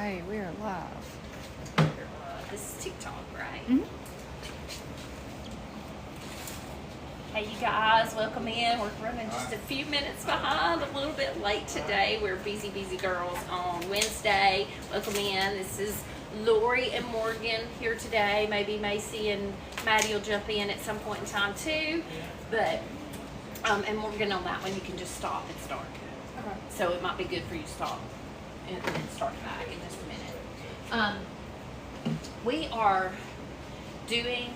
Okay, we are live. This is TikTok, right? Mm-hmm. Hey, you guys, welcome in. We're running just a few minutes behind, a little bit late today. We're busy girls on Wednesday. Welcome in. This is Lorie and Morgan here today. Maybe Macy and Maddie will jump in at some point in time too. But and Morgan on that one, you can just stop and start. Okay. So it might be good for you to stop and then start back in just a minute. We are doing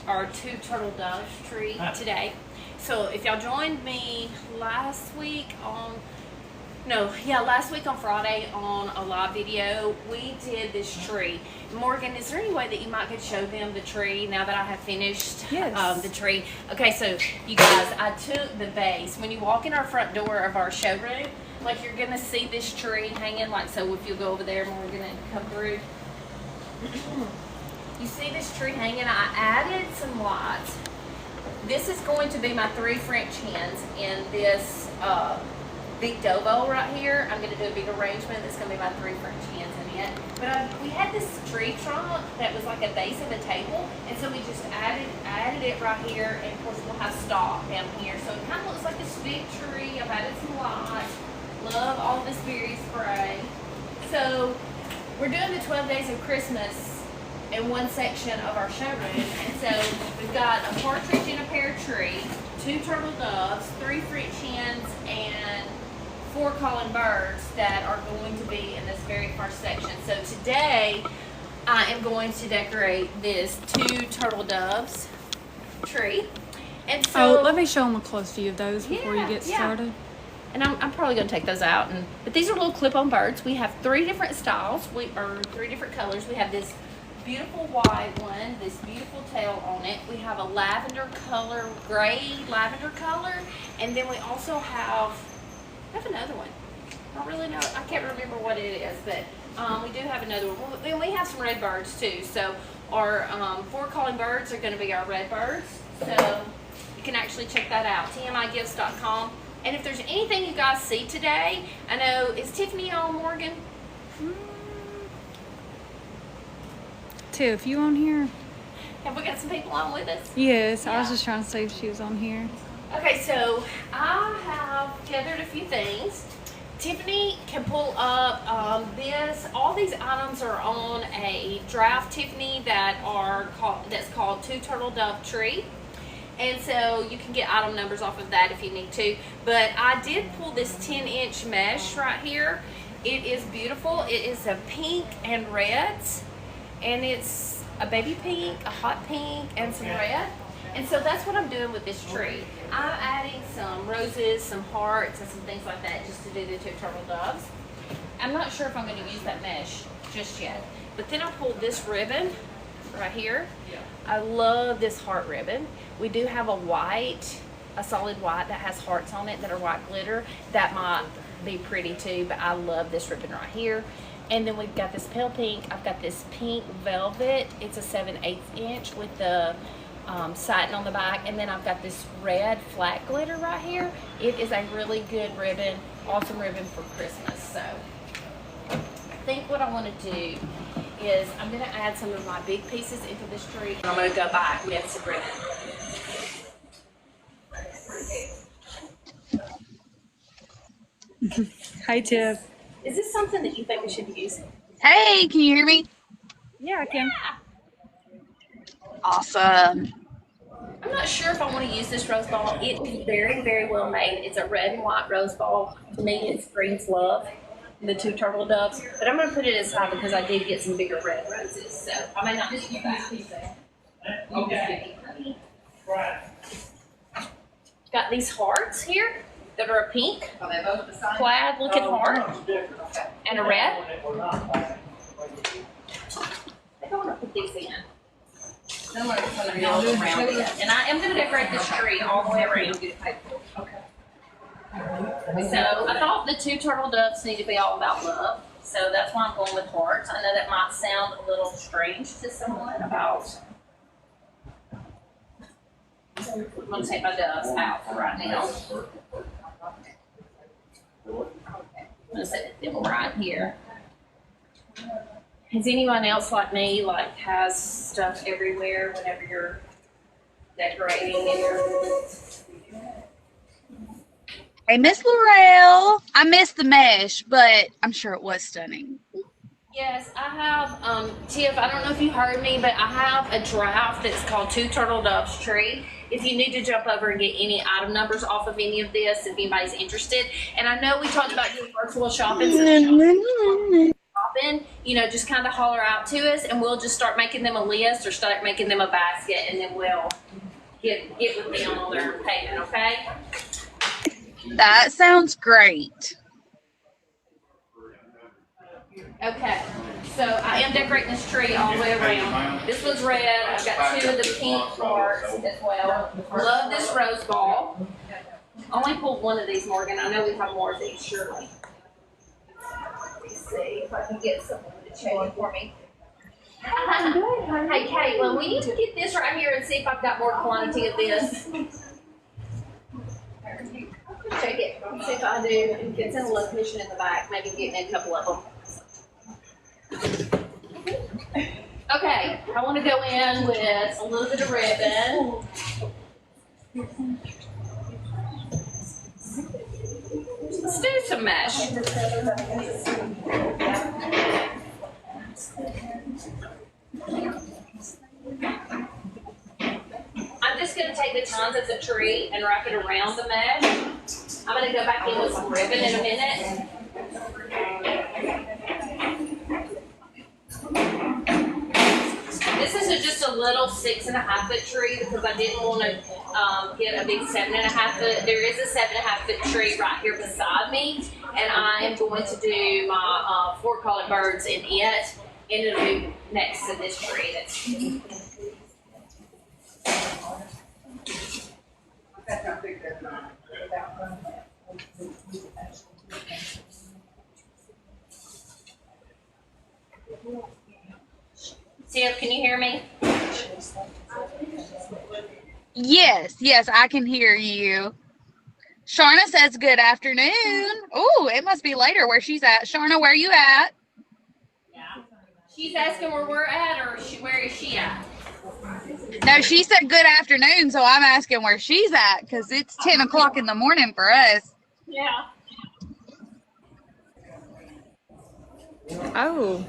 our two turtle doves tree today. So if y'all joined me last week on Friday on a live video, we did this tree. Morgan, is there any way that you might could show them the tree now that I have finished the tree? Okay, so you guys, I took the base. When you walk in our front door of our showroom, like you're gonna see this tree hanging, like so if you go over there, Morgan, and come through. You see this tree hanging? I added some lights. This is going to be my 3 French hens in this big dough bowl right here. I'm going to do a big arrangement. That's going to be my 3 French hens in it. But we had this tree trunk that was like a base of a table, and so we just added it right here, and of course we'll have stock down here. So it kind of looks like this big tree. I've added some lights. Love all this berry spray. So we're doing the 12 days of Christmas in one section of our showroom, and so we've got a partridge in a pear tree, 2 turtle doves, 3 French hens, and 4 calling birds that are going to be in this very first section. So today I am going to decorate this 2 turtle doves tree, and so let me show them a close view of those before you get started. And I'm probably going to take those out, but these are little clip-on birds. We have 3 different styles, 3 different colors. We have this beautiful white one, this beautiful tail on it. We have a lavender color, gray lavender color, and then we also have another one. I don't really know, I can't remember what it is, but we do have another one. And we have some red birds too. So our 4 calling birds are going to be our red birds. So you can actually check that out, tmigifts.com. And if there's anything you guys see today, I know, is Tiffany on, Morgan? Tiff, you on here? Have we got some people on with us? Yes, Yeah. I was just trying to see if she was on here. Okay, so I have gathered a few things. Tiffany can pull up all these items are on a draft, Tiffany, that's called 2 Turtle Dove Tree. And so you can get item numbers off of that if you need to. But I did pull this 10-inch mesh right here. It is beautiful. It is a pink and reds. And it's a baby pink, a hot pink, and some red. And so that's what I'm doing with this tree. I'm adding some roses, some hearts, and some things like that just to do the 2 turtle doves. I'm not sure if I'm going to use that mesh just yet. But then I pulled this ribbon right here. I love this heart ribbon. We do have a solid white that has hearts on it that are white glitter. That might be pretty too, but I love this ribbon right here. And then we've got this pale pink. I've got this pink velvet. It's a 7/8 inch with the satin on the back. And then I've got this red flat glitter right here. It is a really good ribbon, awesome ribbon for Christmas. So I think what I want to do is I'm going to add some of my big pieces into this tree. I'm going to go back with some ribbon. Hi, Tiff. Is this something that you think we should use? Hey, can you hear me? Yeah, I can. Awesome. I'm not sure if I want to use this rose ball. It is very well made. It's a red and white rose ball. To me, it screams love, the 2 turtle doves. But I'm going to put it aside because I did get some bigger red roses. So I may not just use that. Okay. Got these hearts here that are a pink, plaid looking heart, and a red. I think I want to put these in. Then I'm going to kind of build around it. And I am going to decorate this tree all the way around. Okay. So I thought the 2 turtle doves need to be all about love. So that's why I'm going with hearts. I know that might sound a little strange to someone about. I'm going to take my doves out for right now. I'm going to set them right here. Is anyone else like me, like has stuff everywhere whenever you're decorating in your... Hey, Miss Laurel. I missed the mesh, but I'm sure it was stunning. Yes, I have, Tiff, I don't know if you heard me, but I have a draft that's called Two Turtle Doves Tree. If you need to jump over and get any item numbers off of any of this, if anybody's interested. And I know we talked about doing virtual shopping, so shopping, you know, just kind of holler out to us and we'll just start making them a list or start making them a basket and then we'll get with them on their payment, okay? That sounds great. Okay, so I am decorating this tree all the way around. This one's red. I've got 2 of the pink parts as well. Love this rose ball. I only pulled 1 of these, Morgan. I know we have more of these, surely. Let's see if I can get someone to check it for me. Hey, Caitlin, we need to get this right here and see if I've got more quantity of this. Check it. See if I do. If it's in a location in the back, maybe getting a couple of them. Okay, I want to go in with a little bit of ribbon. Let's do some mesh. I'm just going to take the tines of the tree and wrap it around the mesh. I'm going to go back in with some ribbon in a minute. This is just a little 6.5 foot tree because I didn't want to get a big 7.5 foot. There is a 7.5 foot tree right here beside me, and I am going to do my 4 colored birds in it, and it'll be next to this tree. Tiff, can you hear me? Yes, I can hear you. Sharna says good afternoon. Oh, it must be later where she's at. Sharna, where you at? Yeah. She's asking where we're at, or where is she at? No, she said good afternoon, so I'm asking where she's at because it's 10 o'clock in the morning for us. Yeah. Oh,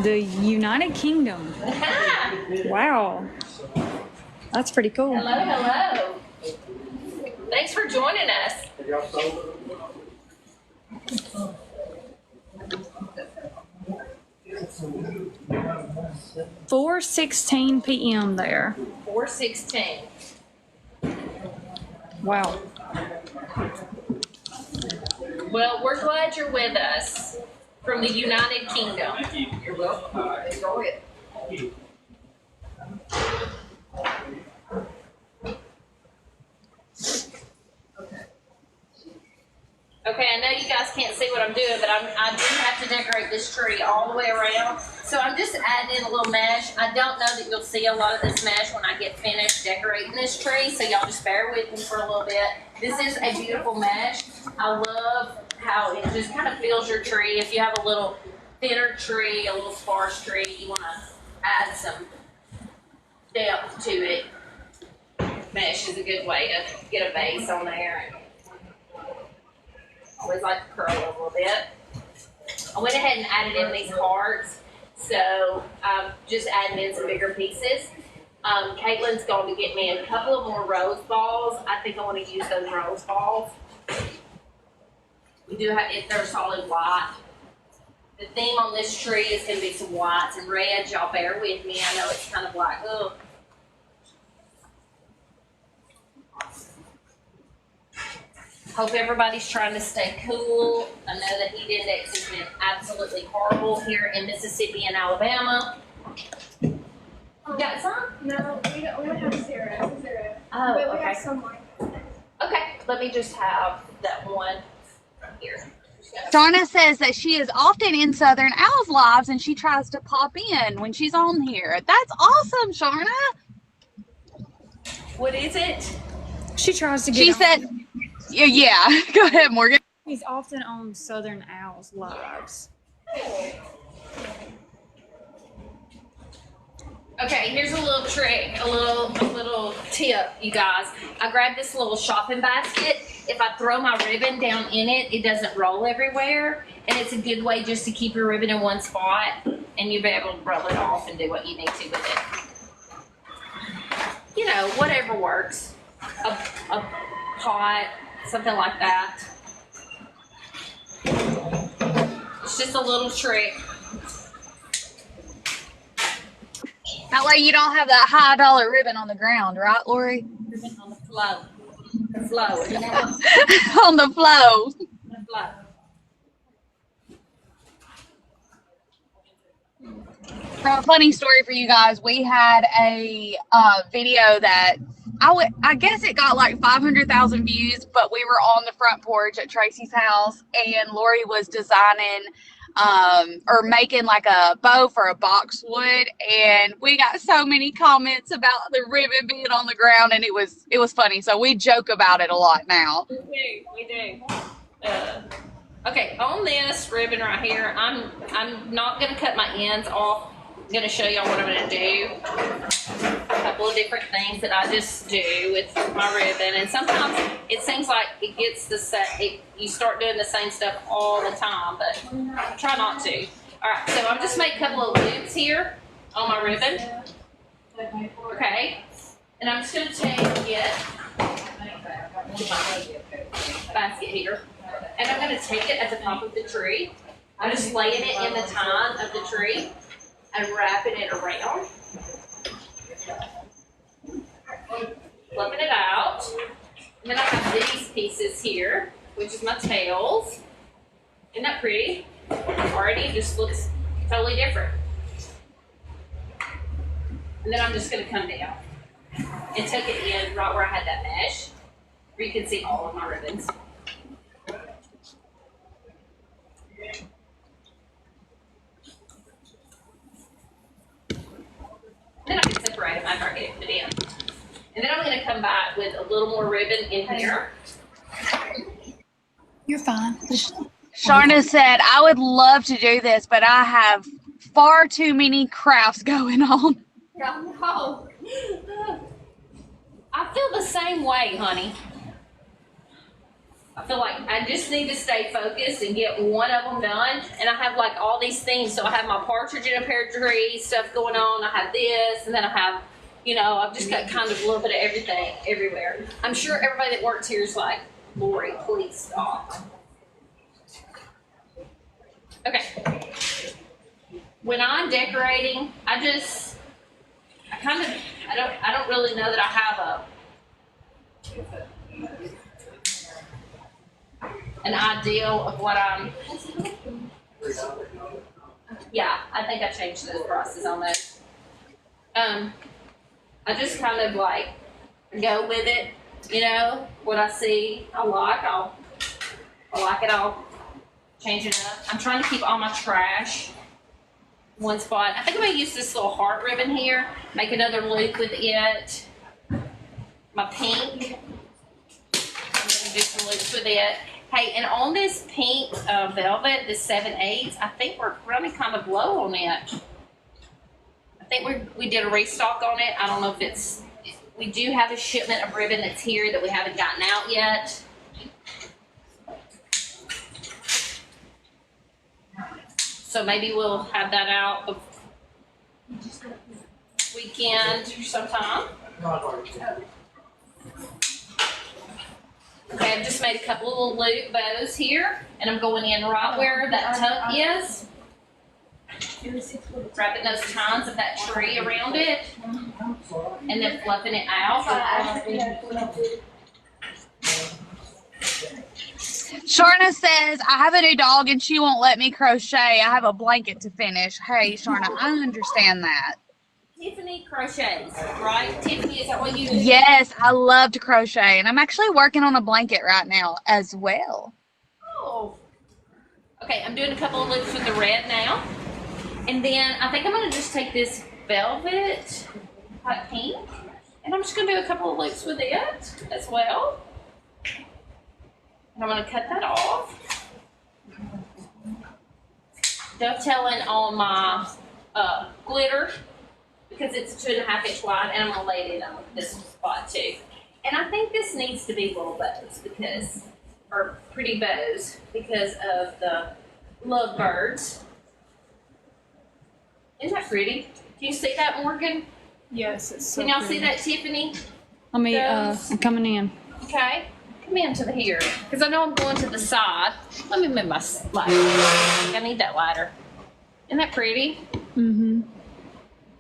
the United Kingdom. Wow. That's pretty cool. Hello. Thanks for joining us. 4:16 p.m. there. 4:16. Wow. Well, we're glad you're with us from the United Kingdom. You're welcome. Enjoy it. Okay, I know you guys can't see what I'm doing, but I do have to decorate this tree all the way around. So I'm just adding in a little mesh. I don't know that you'll see a lot of this mesh when I get finished decorating this tree, so y'all just bear with me for a little bit. This is a beautiful mesh. I love how it just kind of fills your tree. If you have a little thinner tree, a little sparse tree, you want to add some depth to it. Mesh is a good way to get a base on there. Always like to curl a little bit. I went ahead and added in these hearts, so I'm just adding in some bigger pieces. Caitlin's going to get me a couple of more rose balls. I think I want to use those rose balls. We do have, if they're solid white. The theme on this tree is going to be some whites and reds. Y'all bear with me. I know it's kind of like, ugh. Hope everybody's trying to stay cool. I know the heat index has been absolutely horrible here in Mississippi and Alabama. You got some? No, we don't have zero. Oh, But we okay. have some more. Okay, let me just have that one right here. Shauna says that she is often in Southern Owls lives and she tries to pop in when she's on here. That's awesome, Shauna. What is it? She tries to get She on. said, yeah. Go ahead, Morgan. She's often on Southern Owls lives. Okay, here's a little trick, a little tip, you guys. I grabbed this little shopping basket. If I throw my ribbon down in it, it doesn't roll everywhere. And it's a good way just to keep your ribbon in one spot, and you'll be able to roll it off and do what you need to with it. You know, whatever works. A pot, something like that. It's just a little trick. That way you don't have that high dollar ribbon on the ground, right, Lorie? Ribbon on the flow. The flow. On the flow. The flow. A funny story for you guys. We had a video that I guess it got like 500,000 views, but we were on the front porch at Tracy's house, and Lorie was designing or making like a bow for a boxwood, and we got so many comments about the ribbon being on the ground, and it was funny. So we joke about it a lot now. We do. Okay, on this ribbon right here, I'm not gonna cut my ends off. I'm gonna show y'all what I'm gonna do. A couple of different things that I just do with my ribbon, and sometimes it seems like it gets you start doing the same stuff all the time, but I try not to. All right, so I'm just making a couple of loops here on my ribbon. Okay, and I'm just gonna take it, basket here, and I'm gonna take it at the top of the tree. I'm just laying it in the tine of the tree and wrapping it around. Flipping it out. And then I have these pieces here, which is my tails. Isn't that pretty? Already it just looks totally different. And then I'm just going to come down and tuck it in right where I had that mesh, where you can see all of my ribbons. Then I can separate them after I get it put in. And then I'm going to come back with a little more ribbon in here. You're fine. Sharna said, I would love to do this, but I have far too many crafts going on. No. I feel the same way, honey. I feel like I just need to stay focused and get one of them done. And I have like all these things. So I have my partridge in a pear tree stuff going on. I have this, and then I have, you know, I've just got kind of a little bit of everything everywhere. I'm sure everybody that works here is like, Lorie, please stop. Okay. When I'm decorating, I don't really know that I have an ideal of what I'm. Yeah, I think I changed those prices on those. I just kind of like go with it, you know. What I see, I like it. I'll change it up. I'm trying to keep all my trash in one spot. I think I'm gonna use this little heart ribbon here. Make another loop with it. My pink. I'm gonna do some loops with it. Hey, and on this pink velvet, this 7/8, I think we're running kind of low on it. I think we did a restock on it. I don't know if we do have a shipment of ribbon that's here that we haven't gotten out yet. So maybe we'll have that out weekend or sometime. Okay, I've just made a couple of little loop bows here, and I'm going in right where that tuck is. Wrapping those tines of that tree around it, and then fluffing it out. Sharna says, I have a new dog and she won't let me crochet. I have a blanket to finish. Hey, Sharna, I understand that. Tiffany crochets, right? Tiffany, is that what you do? Yes, I love to crochet, and I'm actually working on a blanket right now as well. Oh. Okay, I'm doing a couple of loops with the red now. And then I think I'm going to just take this velvet, hot pink, and I'm just going to do a couple of loops with it as well. And I'm going to cut that off. Dovetailing on my glitter. because it's 2.5 inch wide, and I'm gonna lay it in on this spot too. And I think this needs to be little bows because, or pretty bows because of the lovebirds. Isn't that pretty? Can you see that, Morgan? Yes, it's so Can y'all pretty. see that, Tiffany? Let me, Those- I'm coming in. Okay, come into the here, because I know I'm going to the side. Let me move my lighter. I need that lighter. Isn't that pretty? Mm-hmm.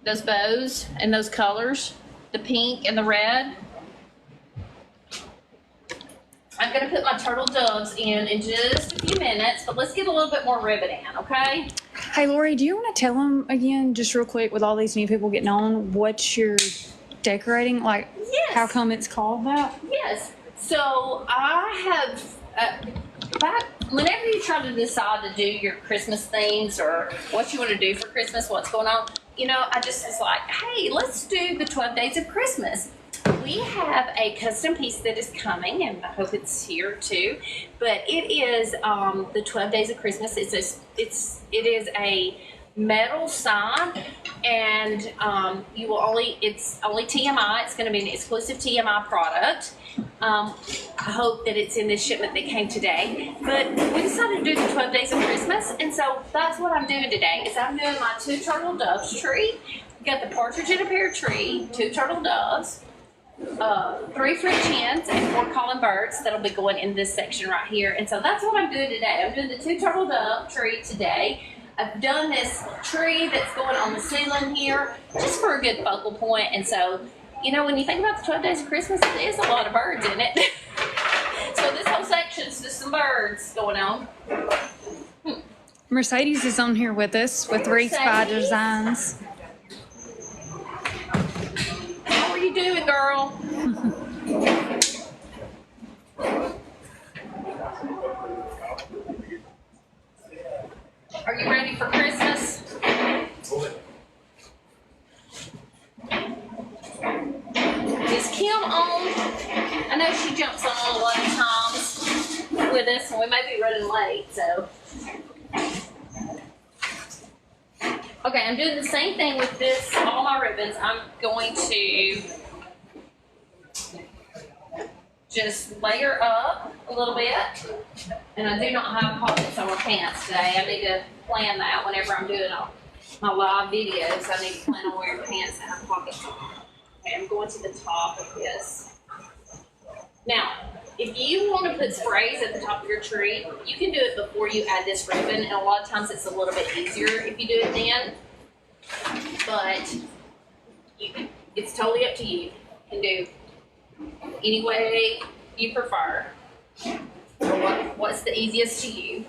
Those bows and those colors, the pink and the red. I'm gonna put my turtle doves in just a few minutes, but let's get a little bit more ribbon in, okay? Hey, Lorie, do you want to tell them again, just real quick, with all these new people getting on, what you're decorating? Like, Yes. how come it's called that? Yes. So I have, whenever you try to decide to do your Christmas themes or what you want to do for Christmas, what's going on, you know, I just was like, hey, let's do the 12 Days of Christmas. We have a custom piece that is coming, and I hope it's here too. But it is the 12 Days of Christmas. It is a metal sign, and it's only TMI. It's going to be an exclusive TMI product. I hope that it's in this shipment that came today. But we decided to do the 12 Days of Christmas, and so that's what I'm doing today. Is I'm doing my 2 turtle doves tree. We got the partridge in a pear tree, 2 turtle doves. 3 French hens and 4 calling birds that'll be going in this section right here. And so that's what I'm doing today. I'm doing the 2 turtle dove tree today. I've done this tree that's going on the ceiling here just for a good focal point. And so, you know, when you think about the 12 Days of Christmas, there is a lot of birds in it. So this whole section's just some birds going on. Mercedes is on here with us with Wreath by Mercedes? Designs. How are you doing, girl? Are you ready for Christmas? Is Kim on? I know she jumps on a lot of times with us, and we may be running late, so. Okay, I'm doing the same thing with this, all my ribbons. I'm going to just layer up a little bit. And I do not have pockets on my pants today. I need to plan that whenever I'm doing my live videos. I need to plan on wearing pants that have pockets on. Okay, I'm going to the top of this. Now, if you want to put sprays at the top of your tree, you can do it before you add this ribbon, and a lot of times it's a little bit easier if you do it then. But it's totally up to you. You can do any way you prefer, or what's the easiest to you.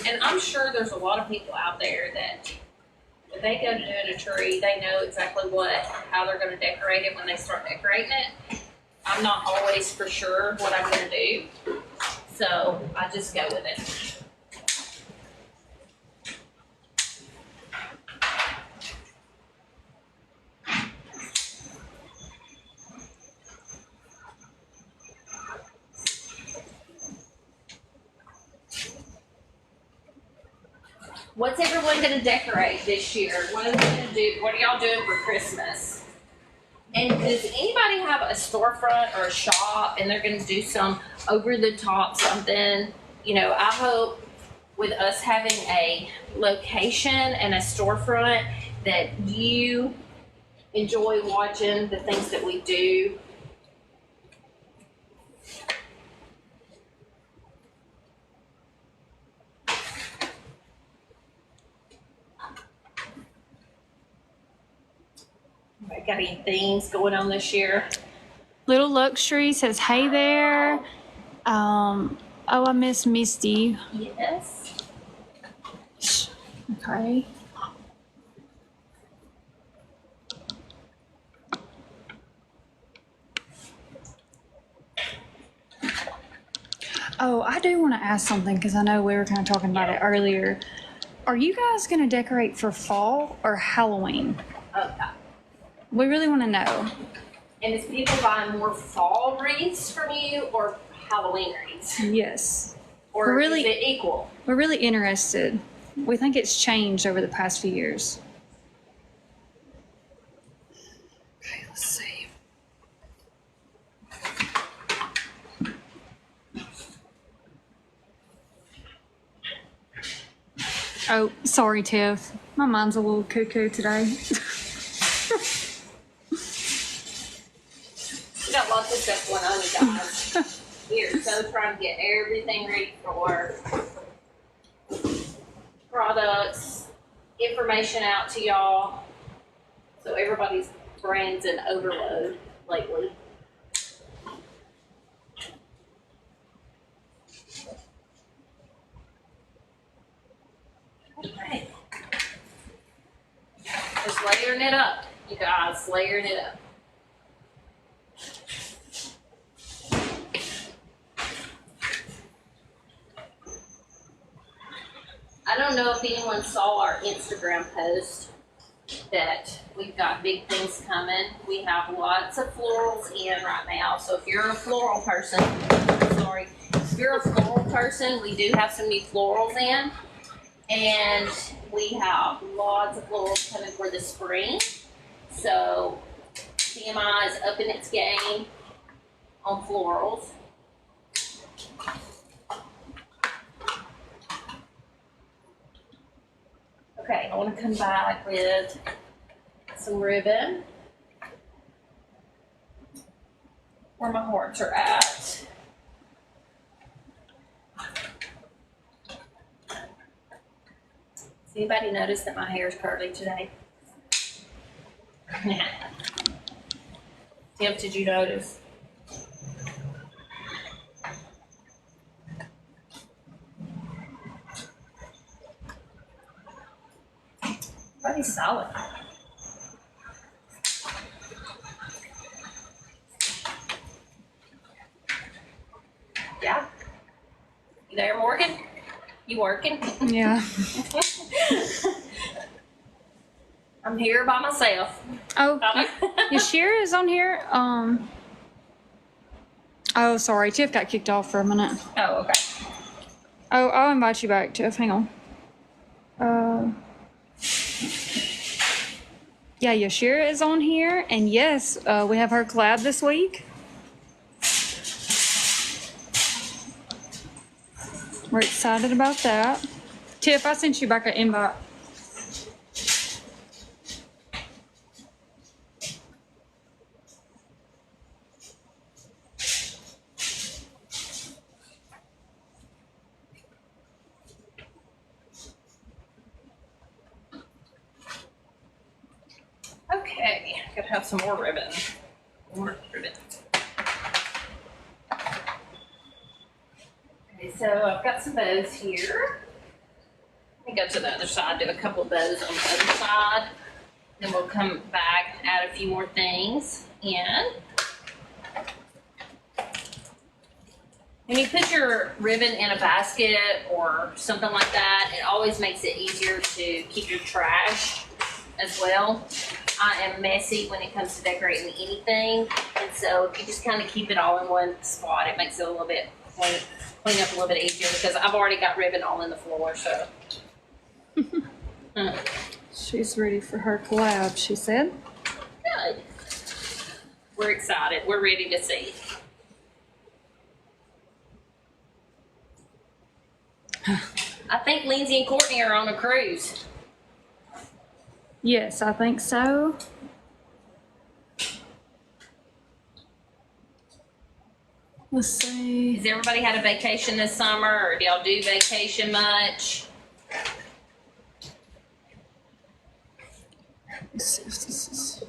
And I'm sure there's a lot of people out there that if they go to doing a tree, they know exactly how they're going to decorate it when they start decorating it. I'm not always for sure what I'm going to do, so I just go with it. What's everyone going to decorate this year? What are they going to do? What are y'all doing for Christmas? And does anybody have a storefront or a shop and they're going to do some over the top something? You know, I hope with us having a location and a storefront that you enjoy watching the things that we do. Got any themes going on this year? Little Luxury says, hey there. Oh, I miss Misty. Yes. Okay. Oh, I do want to ask something because I know we were kind of talking about it earlier. Are you guys going to decorate for fall or Halloween? Okay. We really want to know. And is people buying more fall wreaths from you or Halloween wreaths? Yes. Or We're really- is it equal? We're really interested. We think it's changed over the past few years. Okay, let's see. Oh, sorry, Tiff. My mind's a little cuckoo today. We got lots of stuff going on, you guys. We are so trying to get everything ready for products, information out to y'all. So everybody's brain's in overload lately. Okay. Just layering it up, you guys, layering it up. I don't know if anyone saw our Instagram post that we've got big things coming. We have lots of florals in right now. So if you're a floral person, if you're a floral person, we do have some new florals in. And we have lots of florals coming for the spring. So CMI is up in its game on florals. Okay, I want to come back with some ribbon where my hearts are at. Does anybody notice that my hair is curly today? Tim, did you notice? Pretty solid. Yeah. You there, Morgan? You working? Yeah. I'm here by myself. Oh, Yashira is on here. Oh, sorry. Tiff got kicked off for a minute. Oh, okay. Oh, I'll invite you back, Tiff. Hang on. Yeah, Yashira is on here. And yes, we have her collab this week. We're excited about that. Tiff, I sent you back an invite. Okay, gotta have some more ribbon. More ribbon. Okay, so I've got some bows here. Let me go to the other side, do a couple of bows on the other side. Then we'll come back and add a few more things in. When you put your ribbon in a basket or something like that, it always makes it easier to keep your trash as well. I am messy when it comes to decorating anything, and so if you just kind of keep it all in one spot, it makes it a little bit clean up a little bit easier because I've already got ribbon all in the floor. So She's ready for her collab, she said. good. We're excited. We're ready to see. I think Lindsay and Courtney are on a cruise. Yes, I think so. Let's see. Has everybody had a vacation this summer, or do y'all do vacation much? Let's see if this is.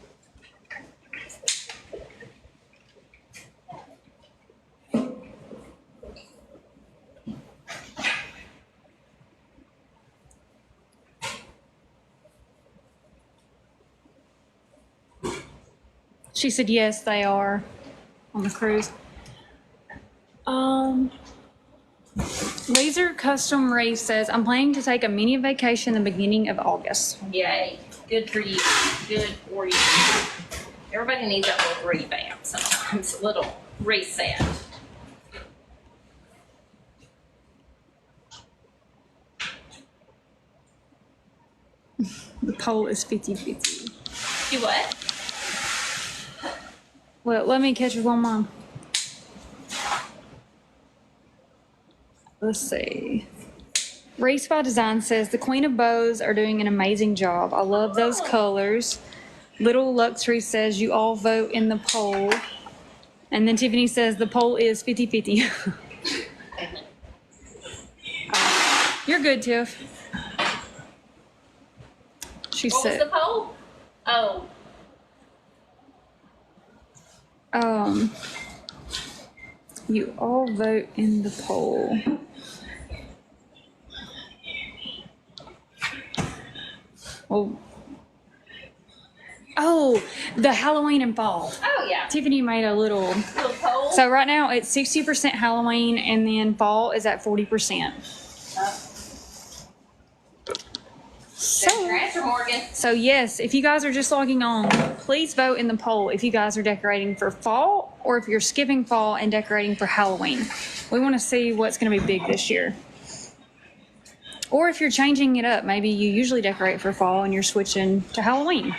She said yes, they are on the cruise. Laser Custom Ray says, I'm planning to take a mini vacation in the beginning of August. Yay. Good for you. Good for you. Everybody needs a little revamp sometimes, a little reset. The pole is 50-50. You what? Well, let me catch one more. Let's see. Race by Design says the Queen of Bows are doing an amazing job. I love those colors. Little Luxury says you all vote in the poll. And then Tiffany says the poll is 50-50. You're good, Tiff. She What was said. the poll? Oh. You all vote in the poll. Oh, the Halloween and fall. Oh, yeah. Tiffany made a little. Little poll. So right now it's 60% Halloween, and then fall is at 40%. Answer, Morgan. So yes, if you guys are just logging on, please vote in the poll if you guys are decorating for fall or if you're skipping fall and decorating for Halloween. We want to see what's going to be big this year. Or if you're changing it up, maybe you usually decorate for fall and you're switching to Halloween.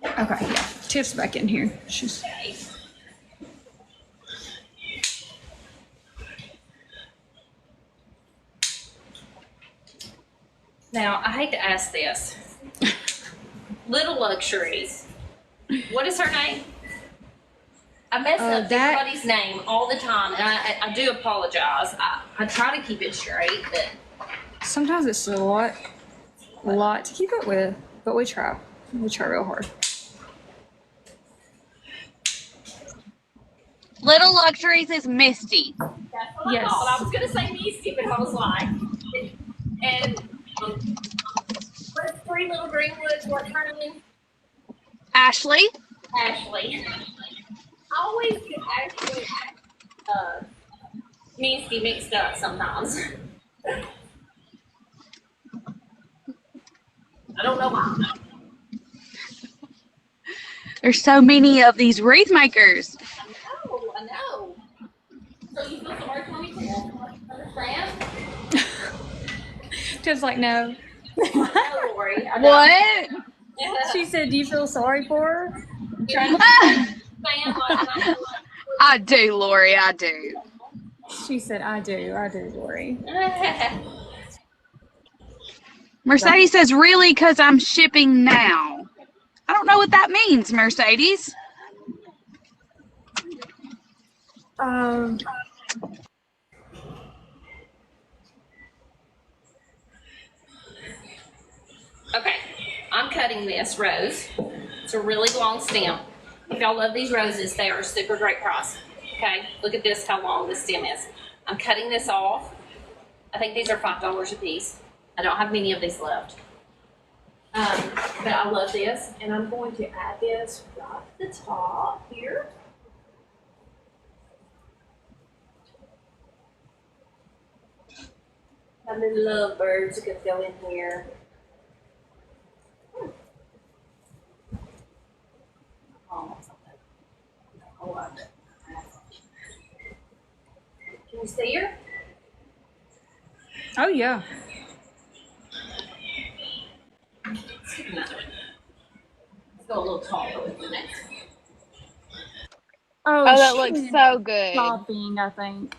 Okay, yeah. Tiff's back in here. She's. Now, I hate to ask this. Little Luxuries. What is her name? I mess up everybody's name all the time, and I do apologize. I try to keep it straight, but Sometimes it's a lot to keep up with, but we try. We try real hard. Little Luxuries is Misty. that's what I thought. I was going to say Misty, but I was like, and what's Three Little Greenwoods? What's her name? Ashley. Ashley. I always get Ashley Misty mixed up sometimes. I don't know why. There's so many of these wreath makers. I know. So you feel sorry for me too? Understand? Tiff's like, no. I know, Lorie. I know. What? She said, do you feel sorry for her? I do, Lorie, I do. She said, I do, Lorie. Mercedes says, really? Because I'm shipping now. I don't know what that means, Mercedes. Okay, I'm cutting this rose. It's a really long stem. If y'all love these roses, they are a super great price. Okay, look at this, how long this stem is. I'm cutting this off. I think these are $5 a piece. I don't have many of these left. But I love this, and I'm going to add this right at the top here. My little lovebirds are going to go in here. Can you see her? Oh, yeah. Let's go a little taller with the next one. Oh, that she looks needs so good. Popping, I think.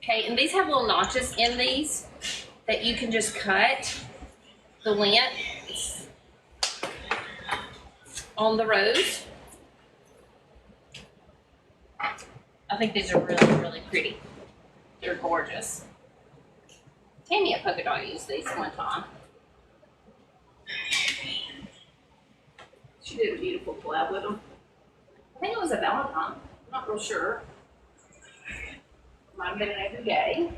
Okay, and these have little notches in these that you can just cut the length on the rose. I think these are really, really pretty. They're gorgeous. Tammy at Polka Dot used these one time. She did a beautiful collab with them. I think it was a Valentine. I'm not real sure. Might have been an everyday.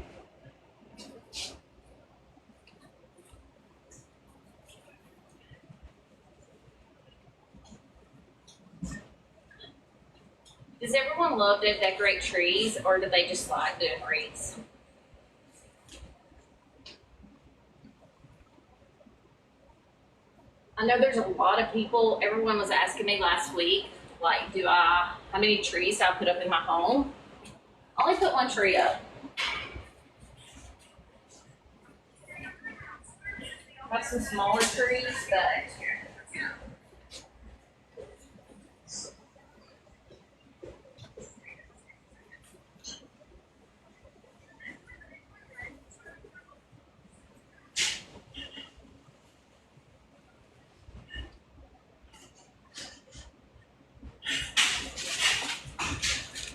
Does everyone love to decorate trees, or do they just like doing wreaths? I I know there's a lot of people, everyone was asking me last week, like, how many trees do I put up in my home? I only put one tree up. I have some smaller trees that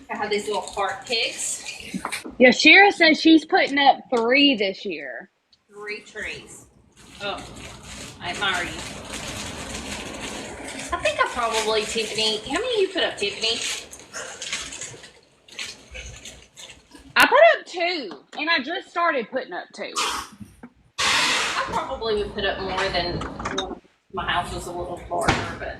I have these little heart pigs. Yashira says she's putting up 3 this year. 3 trees. Oh, I admire you. I think I probably, Tiffany, how many you put up, Tiffany? I put up 2, and I just started putting up 2. I probably would put up more than one. My house was a little larger, but.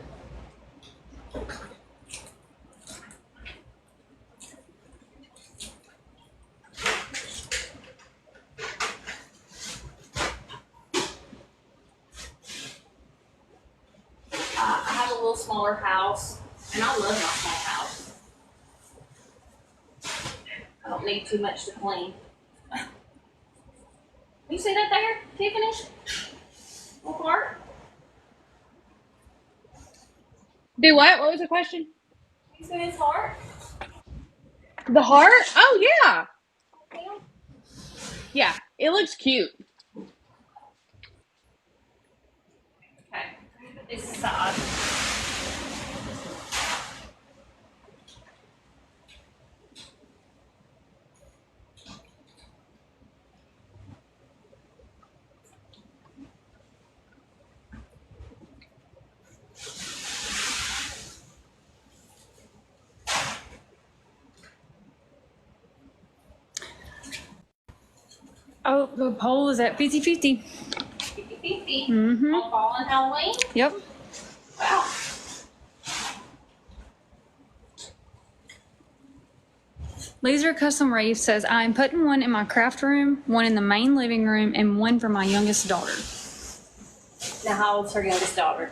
I have a little smaller house, and I love my small house. I don't need too much to clean. You see that there, Tiffany? Little heart? Do what? What was the question? You see his heart? The heart? Oh, yeah. Yeah. Yeah, it looks cute. Okay, put this aside. Oh, the poll is at 50-50. 50-50 Mm-hmm. on fall and Halloween. Yep. Wow. Laser Custom Rave says, I'm putting one in my craft room, one in the main living room, and one for my youngest daughter. Now, how old's her youngest daughter?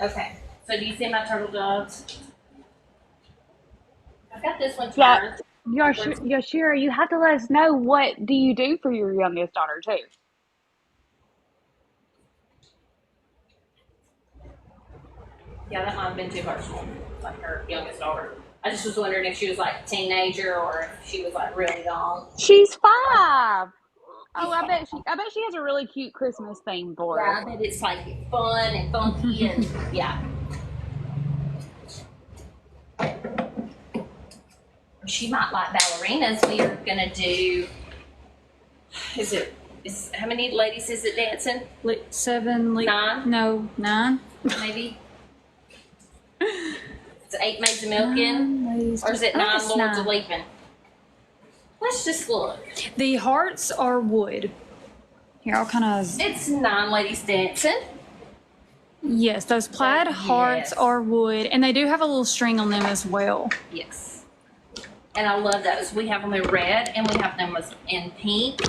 Okay. So do you see my turtle doves? I've got this one turned. Yashira, you have to let us know, what do you do for your youngest daughter, too? Yeah, that might have been too personal, like her youngest daughter. I just was wondering if she was like a teenager or if she was like really young. She's 5. Oh, I bet she has a really cute Christmas theme for her. Yeah, I bet it's like fun and funky and yeah. She might like ballerinas. We are gonna do. How many ladies is it dancing? 7. 9? No, 9. Maybe. It's 8 maids of milking, or is it 9 lords of leaping? Let's just look. The hearts are wood. Here, I'll kind of. It's 9 ladies dancing. Yes, those plaid hearts are wood, and they do have a little string on them as well. Yes. And I love those. We have them in red, and we have them in pink.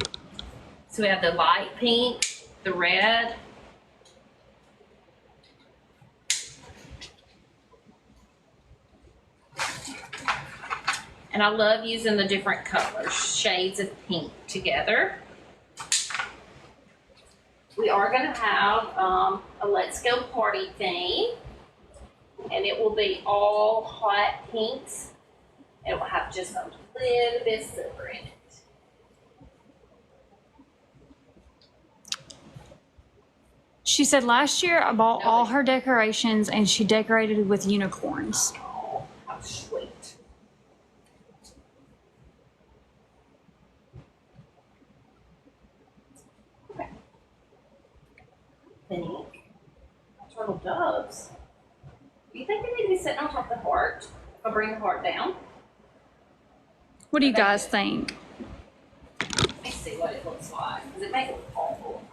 So we have the light pink, the red. And I love using the different colors, shades of pink together. We are going to have a Let's Go Party theme, and it will be all hot pinks. It will have just a little bit of silver in it. She said last year I bought all her decorations and she decorated with unicorns. Oh, how sweet. Okay. Then turtle doves. Do you think they need to be sitting on top of the heart? If I bring the heart down? What do you guys think? Let me see what it looks like, because it may look awful.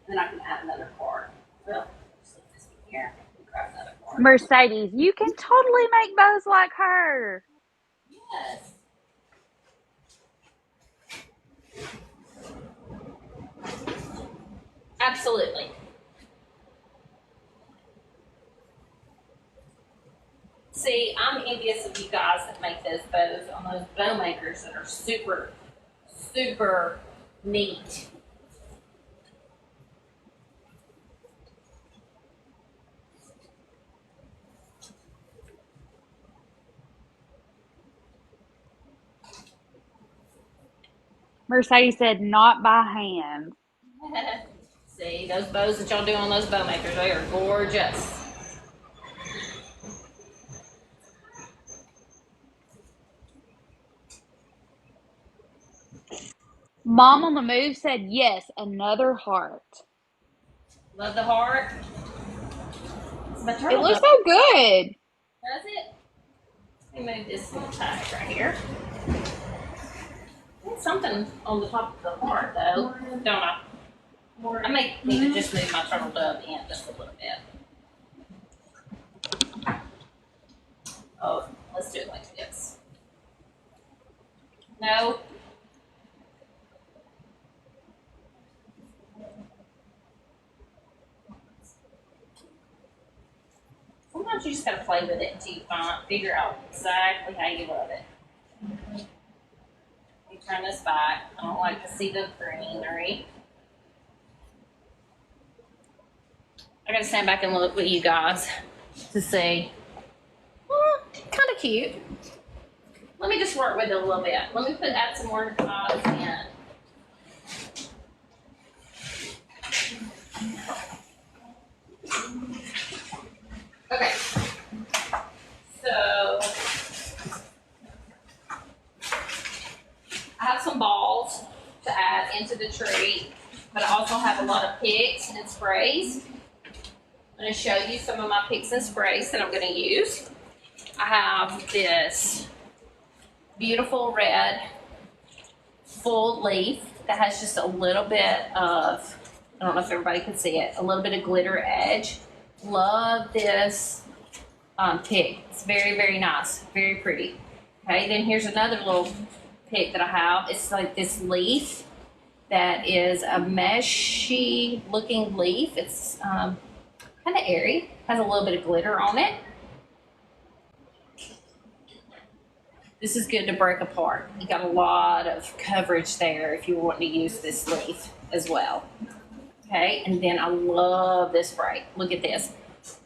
Then I can add another card. Well, just leave this in here and grab another card. Mercedes, you can totally make bows like her. Yes. Absolutely. See, I'm envious of you guys that make those bows on those bow makers that are super, super neat. Mercedes said, not by hand. See, those bows that y'all do on those bow makers, they are gorgeous. Mom on the Move said, yes, another heart. Love the heart. It's my It turtle looks dove. so good. Does it? Let me move this little tag right here. There's something on the top of the heart, though, don't I? I may need to just move my turtle dove in just a little bit. Oh, let's do it like this. No. Sometimes you just gotta play with it until you figure out exactly how you love it. You turn this back. I don't like to see the greenery. I gotta stand back and look with you guys to see. Kind of cute. Let me just work with it a little bit. Let me add some more dots in. Okay. So I have some balls to add into the tree, but I also have a lot of picks and sprays. I'm going to show you some of my picks and sprays that I'm going to use. I have this beautiful red full leaf that has just a little bit of, I don't know if everybody can see it, a little bit of glitter edge. Love this pick. It's very, very nice, very pretty. Okay, then here's another little pick that I have. It's like this leaf that is a meshy looking leaf. It's kind of airy, has a little bit of glitter on it. This is good to break apart. You got a lot of coverage there if you want to use this leaf as well. Okay, and then I love this spray. Look at this.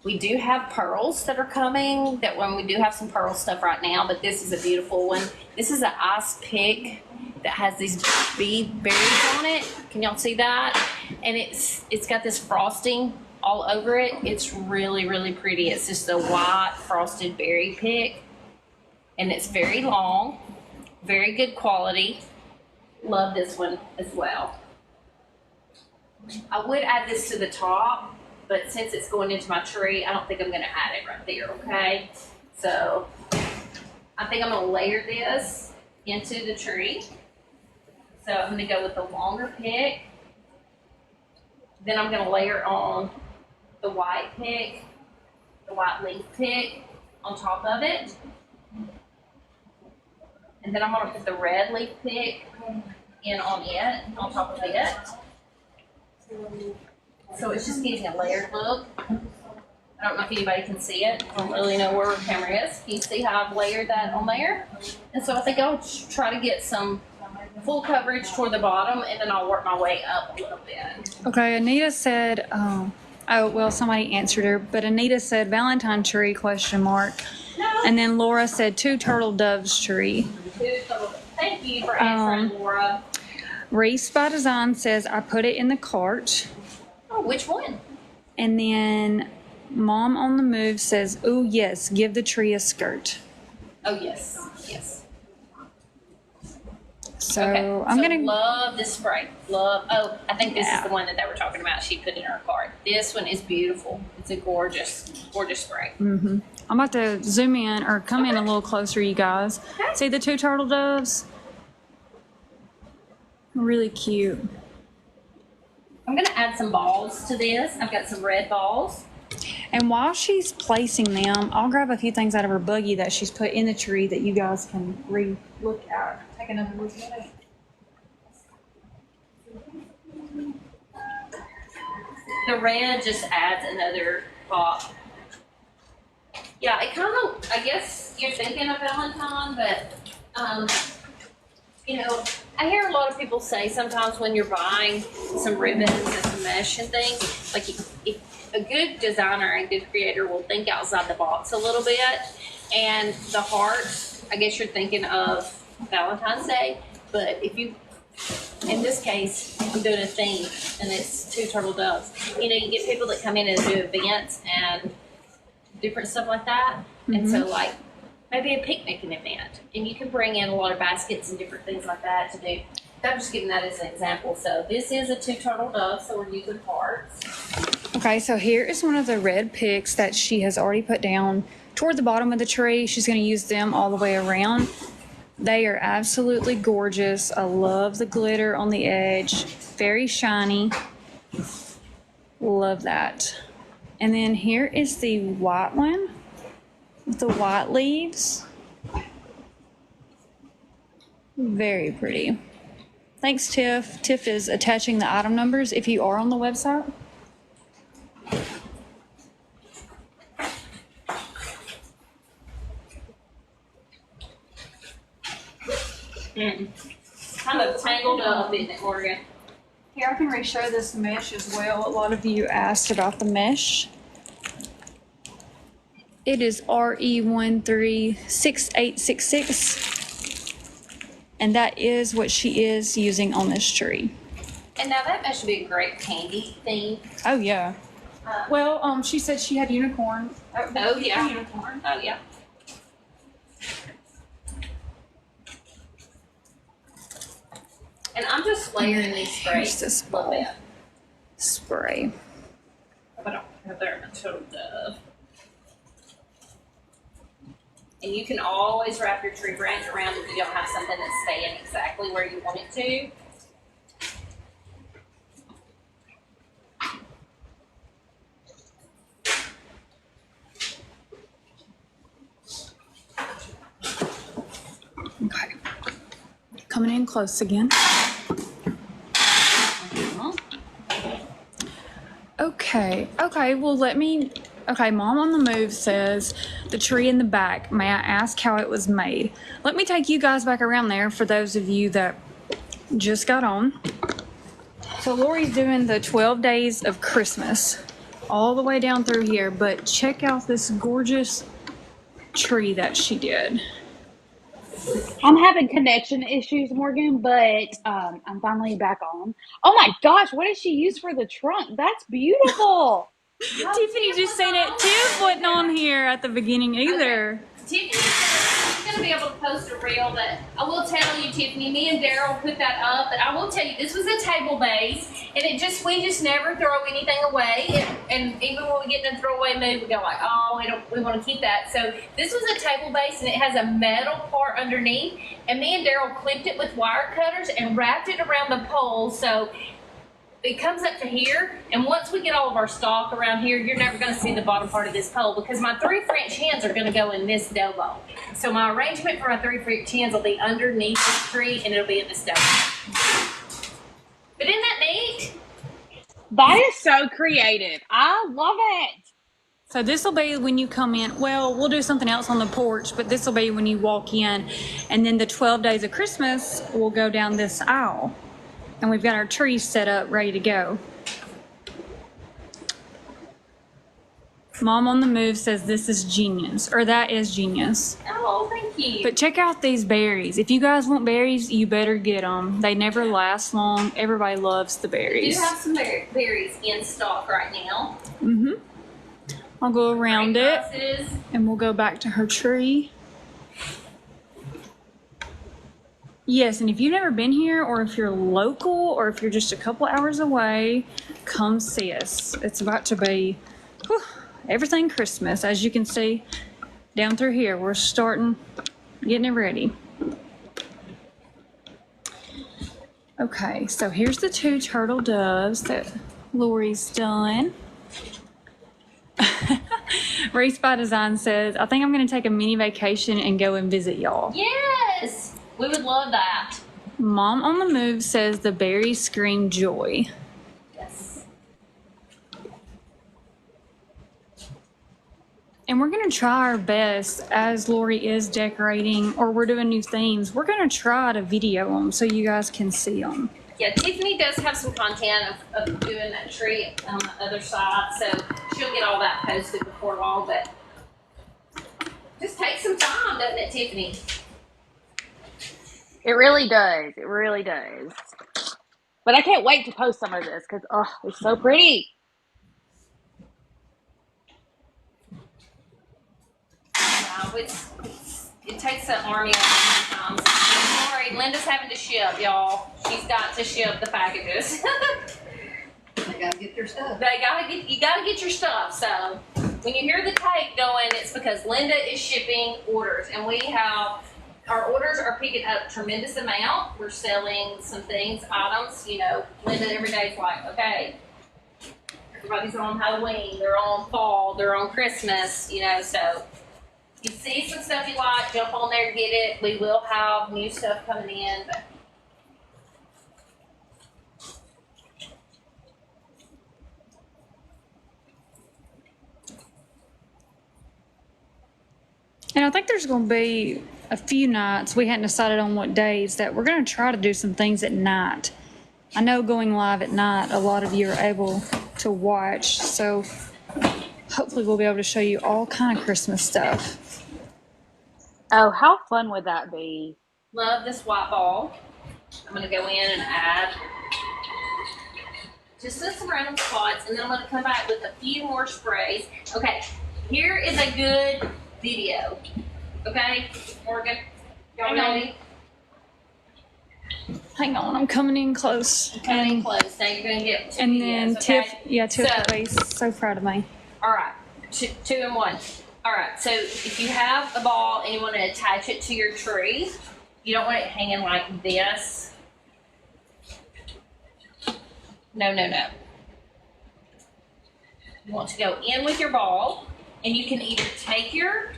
We do have pearls that are coming, that when we do have some pearl stuff right now, but this is a beautiful one. This is an ice pick that has these bead berries on it. Can y'all see that? And it's got this frosting all over it. It's really, really pretty. It's just a white frosted berry pick. And it's very long, very good quality. Love this one as well. I would add this to the top, but since it's going into my tree, I don't think I'm gonna add it right there, okay? So I think I'm gonna layer this into the tree. So I'm gonna go with the longer pick. Then I'm gonna layer on the white pick, the white leaf pick on top of it. And then I'm gonna put the red leaf pick in on it, on top of it. So it's just getting a layered look. I don't know if anybody can see it. I don't really know where the camera is. Can you see how I've layered that on there? And so I think I'll try to get some full coverage toward the bottom, and then I'll work my way up a little bit. Okay, Anita said, oh, well, somebody answered her, but Anita said Valentine tree, question mark. No. And then Laura said 2 turtle doves tree. Thank you for answering, Laura. Reese by Design says, I put it in the cart. Oh, which one? And then Mom on the Move says, oh, yes, give the tree a skirt. Oh, yes. Yes. So Okay. I'm going to. Love this spray. Love. Oh, I think this is the one that they were talking about. She put in her cart. This one is beautiful. It's a gorgeous, gorgeous spray. I'm about to zoom in or come in a little closer, you guys. Okay. See the 2 turtle doves? Really cute. I'm going to add some balls to this. I've got some red balls. And while she's placing them, I'll grab a few things out of her buggy that she's put in the tree that you guys can look at. Take another look at it. The red just adds another pop. Yeah, it kind of, I guess you're thinking of Valentine, but, you know, I hear a lot of people say sometimes when you're buying some ribbons and some mesh and things, like if a good designer and good creator will think outside the box a little bit. And the heart, I guess you're thinking of Valentine's Day, but if you, in this case, I'm doing a theme and it's 2 turtle doves. You know, you get people that come in and do events and different stuff like that. And so like maybe a picnicking event, and you can bring in a lot of baskets and different things like that to do. I'm just giving that as an example. So this is a 2 turtle dove, so we're using hearts. Okay, so here is one of the red picks that she has already put down toward the bottom of the tree. She's going to use them all the way around. They are absolutely gorgeous. I love the glitter on the edge. Very shiny. Love that. And then here is the white one with the white leaves. Very pretty. Thanks, Tiff. Tiff is attaching the item numbers if you are on the website. Kind of tangled up, isn't it, Morgan? Here, I can re-show this mesh as well. A lot of you asked about the mesh. It is RE136866, and that is what she is using on this tree. And now that should be a great candy theme. Oh yeah. Well, she said she had unicorn. Oh yeah. Unicorn. Oh yeah. And I'm just layering these sprays This a little bit. spray. But I don't have there much of the. And you can always wrap your tree branch around if you don't have something that's staying exactly where you want it to. Okay. Coming in close again. Okay. Well, Mom on the Move says the tree in the back. May I ask how it was made? Let me take you guys back around there for those of you that just got on. So Lori's doing the 12 days of Christmas all the way down through here, but check out this gorgeous tree that she did. I'm having connection issues, Morgan, but I'm finally back on. Oh my gosh, what did she use for the trunk? That's beautiful. Tiffany just saying it. Tiff wasn't on here at the beginning either. Okay. Tiffany's going to be able to post a reel that I will tell you, Tiffany. Me and Daryl put that up, but I will tell you this was a table base, and we just never throw anything away. And even when we get in the throwaway mood, we go like, oh, we want to keep that. So this was a table base, and it has a metal part underneath. And me and Daryl clipped it with wire cutters and wrapped it around the pole, so it comes up to here, and once we get all of our stock around here, you're never going to see the bottom part of this pole because my 3 French hens are going to go in this dough bowl. So my arrangement for my 3 French hens will be underneath this tree, and it'll be in this dough bowl. But isn't that neat? That is so creative. I love it. So this will be when you come in. Well, we'll do something else on the porch, but this will be when you walk in. And then the 12 days of Christmas will go down this aisle. And we've got our trees set up, ready to go. Mom on the Move says this is genius, or that is genius. Oh, thank you. But check out these berries. If you guys want berries, you better get them. They never last long. Everybody loves the We berries. do have some berries in stock right now. I'll go around Great it, prices. and we'll go back to her tree. Yes, and if you've never been here, or if you're local, or if you're just a couple hours away, come see us. It's about to be everything Christmas. As you can see down through here, we're getting it ready. Okay, so here's the 2 turtle doves that Lori's done. Race by Design says, I think I'm going to take a mini vacation and go and visit y'all. Yes, we would love that. Mom on the Move says the berries scream joy. Yes. And we're going to try our best as Lorie is decorating or we're doing new themes. We're going to try to video them so you guys can see them. Yeah, Tiffany does have some content of doing that tree on the other side, so she'll get all that posted before long, but just take some time, doesn't it, Tiffany? It really does. It really does. But I can't wait to post some of this because, oh, it's so pretty. No, it takes an army sometimes. Sorry, Linda's having to ship, y'all. She's got to ship the packages. They gotta get their stuff. You gotta get your stuff. So when you hear the tape going, it's because Linda is shipping orders, and our orders are picking up tremendous amount. We're selling some things, items. You know, Linda every day is like, okay, everybody's on Halloween, they're on fall, they're on Christmas. You know, so you see some stuff you like, jump on there, get it. We will have new stuff coming in, but And I think there's going to be a few nights, we hadn't decided on what days, that we're going to try to do some things at night. I know going live at night, a lot of you are able to watch, so hopefully we'll be able to show you all kind of Christmas stuff. Oh, how fun would that be? love this white ball. I'm going to go in and add just some random spots, and then I'm going to come back with a few more sprays. Okay, here is a good video. Okay, Morgan, y'all ready? Hang on, I'm coming in close. Coming in close. Now you're going to get two And videos, then okay? Tiff, so proud of me. All right, two and one. All right, so if you have a ball and you want to attach it to your tree, you don't want it hanging like this. No. You want to go in with your ball, and you can either take your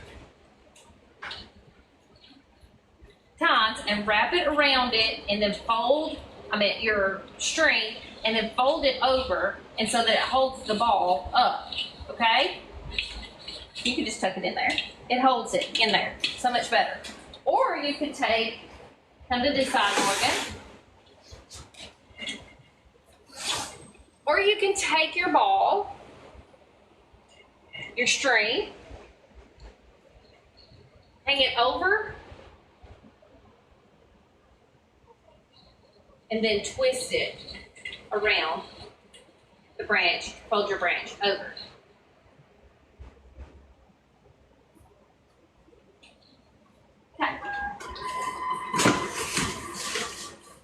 tines and wrap it around it, and then fold, your string, and then fold it over, and so that it holds the ball up, okay? You can just tuck it in there. It holds it in there so much better. Or you could come to this side, Morgan. Or you can take your ball, your string, hang it over, and then twist it around the branch, fold your branch over. Okay.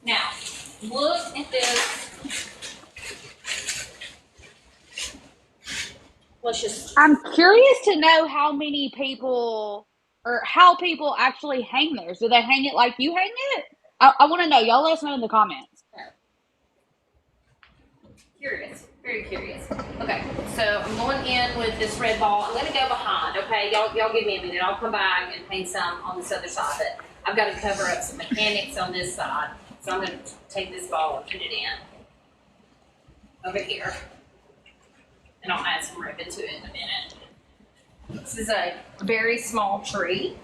Now, look at this. I'm curious to know how many people or how people actually hang theirs. Do they hang it like you hang it? I want to know. Y'all let us know in the comments. Curious, very curious. Okay, so I'm going in with this red ball. I'm going to go behind, okay? Y'all give me a minute. I'll come back and paint some on this other side, but I've got to cover up some mechanics on this side. So I'm going to take this ball and put it in over here. And I'll add some ribbon to it in a minute. This is a very small tree.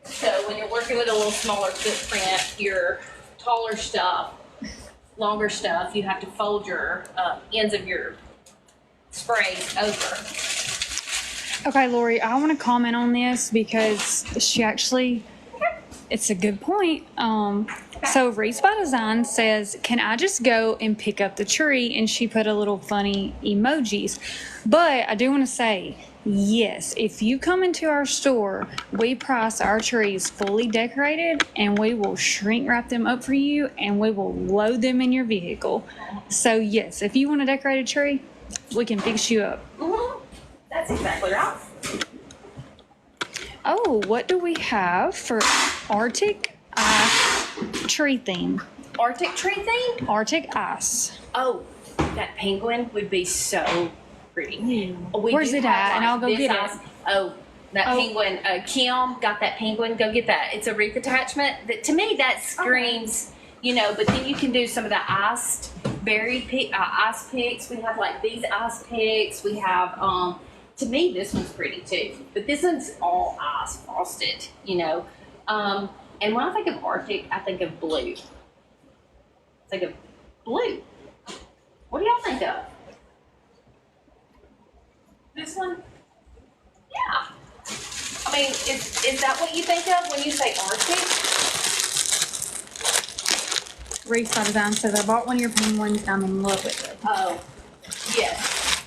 So when you're working with a little smaller footprint, your taller stuff, longer stuff, you have to fold your ends of your sprays over. Okay, Lorie, I want to comment on this because it's a good point. So Race by Design says, can I just go and pick up the tree? And she put a little funny emojis. But I do want to say, yes, if you come into our store, we price our trees fully decorated, and we will shrink wrap them up for you, and we will load them in your vehicle. So yes, if you want to decorate a tree, we can fix you up. Mm-hmm. That's exactly right. Oh, what do we have for Arctic Ice tree theme? Arctic tree theme? Arctic Ice. Oh, that penguin would be so pretty. Ooh. We Where's do it have, at? And I'll go this get size- it. Oh, that Oh. penguin. Kim got that penguin. Go get that. It's a wreath attachment. That to me that screams, you know. But then you can do some of the iced ice picks. We have like these ice picks. We have to me this one's pretty too. But this one's all ice frosted, you know. And when I think of Arctic, I think of blue. I think of blue. What do y'all think of? This one? Yeah. I mean, is that what you think of when you say Arctic? Reese by Design says, I bought one of your penguins. I'm in love with it. Oh, yes.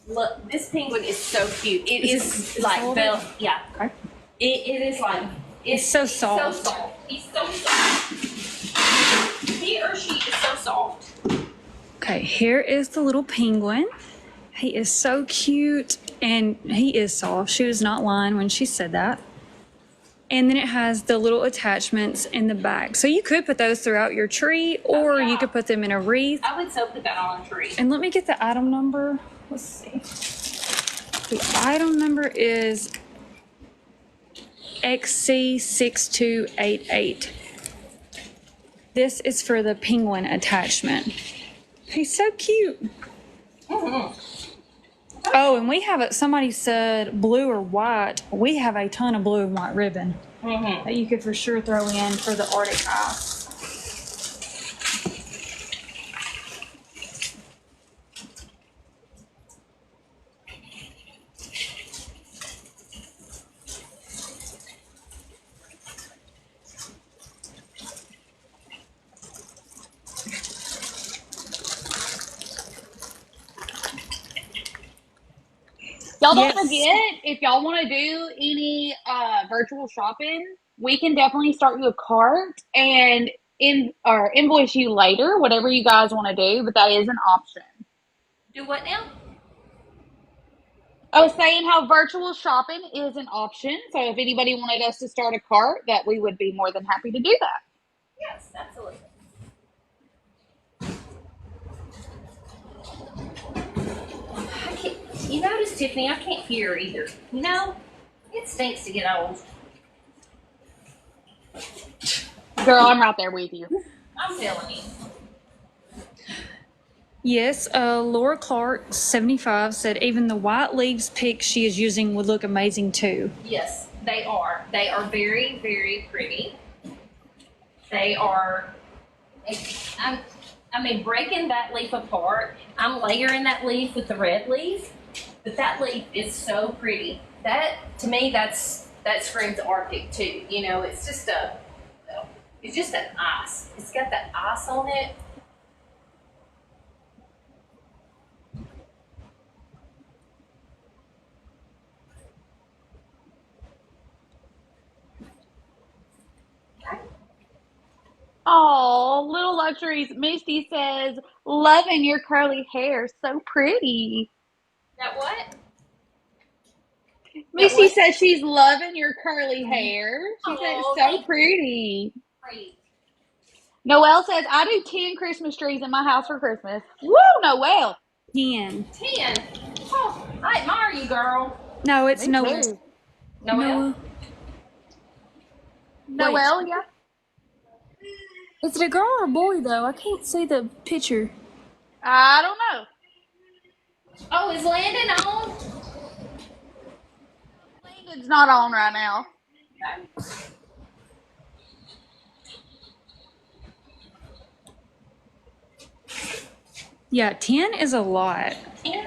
Look, this penguin is so cute. It is like velvet. Yeah. Okay. It is like It's so soft. So soft. He's so soft. He or she is so soft. Okay, here is the little penguin. He is so cute and he is soft. She was not lying when she said that. And then it has the little attachments in the back. So you could put those throughout your tree or you could put them in a wreath. I would so put that on a tree. And let me get the item number. Let's see. The item number is XC6288. This is for the penguin attachment. He's so cute. Mm-hmm. Oh, and we have it. Somebody said blue or white. We have a ton of blue and white ribbon Mm-hmm. that you could for sure throw in for the Arctic ice. Y'all don't Yes. forget, if y'all want to do any virtual shopping, we can definitely start you a cart and invoice you later, whatever you guys want to do, but that is an option. Do what now? I was saying how virtual shopping is an option. So if anybody wanted us to start a cart, that we would be more than happy to do that. Yes, absolutely. I can't, you notice, Tiffany, I can't hear either. You know, it stinks to get old. Girl, I'm right there with you. I'm telling you. Yes, Laura Clark, 75, said even the white leaves pick she is using would look amazing too. Yes, they are. They are very, very pretty. They are. I mean, breaking that leaf apart, I'm layering that leaf with the red leaf, but that leaf is so pretty. That, to me, that screams Arctic too. You know, it's just an ice. It's got that ice on it. Oh, little luxuries. Misty says, loving your curly hair. So pretty. That what? Misty what? says she's loving your curly hair. She said Oh, it's so thank pretty. Great. Noelle says, I do 10 Christmas trees in my house for Christmas. Woo, Noelle. 10. 10. Oh, I admire you, girl. No, it's Me Noah. too. Noelle? Noelle, yeah. Is it a girl or a boy though? I can't see the picture. I don't know. Oh, is Landon on? Landon's not on right now. Yeah, 10 is a lot.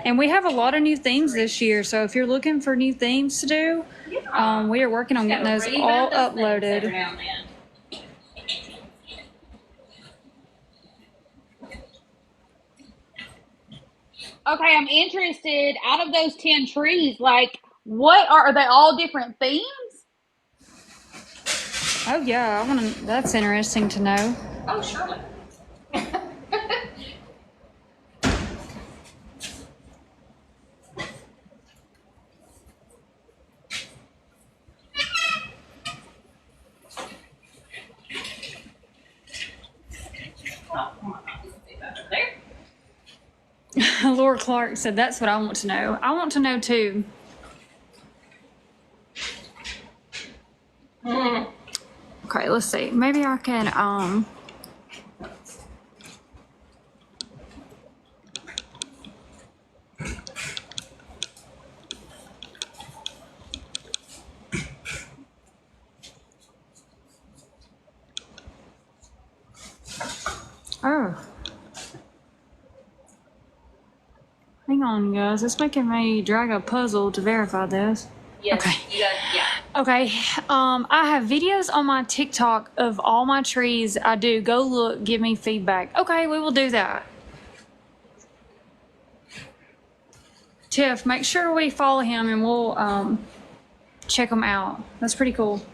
And we have a lot of new themes this year. So if you're looking for new themes to do, we are working on getting those all uploaded. Okay, I'm interested. Out of those 10 trees, like, what are they all different themes? Oh yeah, I want to. That's interesting to know. Oh, surely. Laura Clark said, that's what I want to know. I want to know too. Okay, let's see. Maybe I can, oh. Hang on, guys. It's making me drag a puzzle to verify this. Yes. Okay. You got, yeah. Okay. I have videos on my TikTok of all my trees. I do. Go look. Give me feedback. Okay, we will do that. Tiff, make sure we follow him and we'll check him out. That's pretty cool.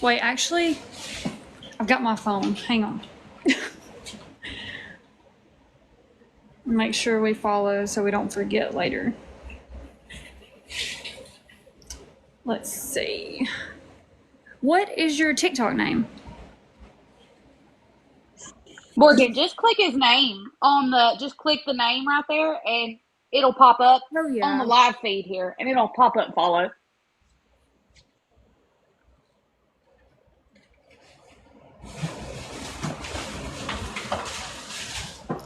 Wait, actually, I've got my phone. Hang on. Make sure we follow so we don't forget later. Let's see. What is your TikTok name? Morgan, just click his name on the, just click the name right there and it'll pop up Oh, yeah. on the live feed here and it'll pop up and follow.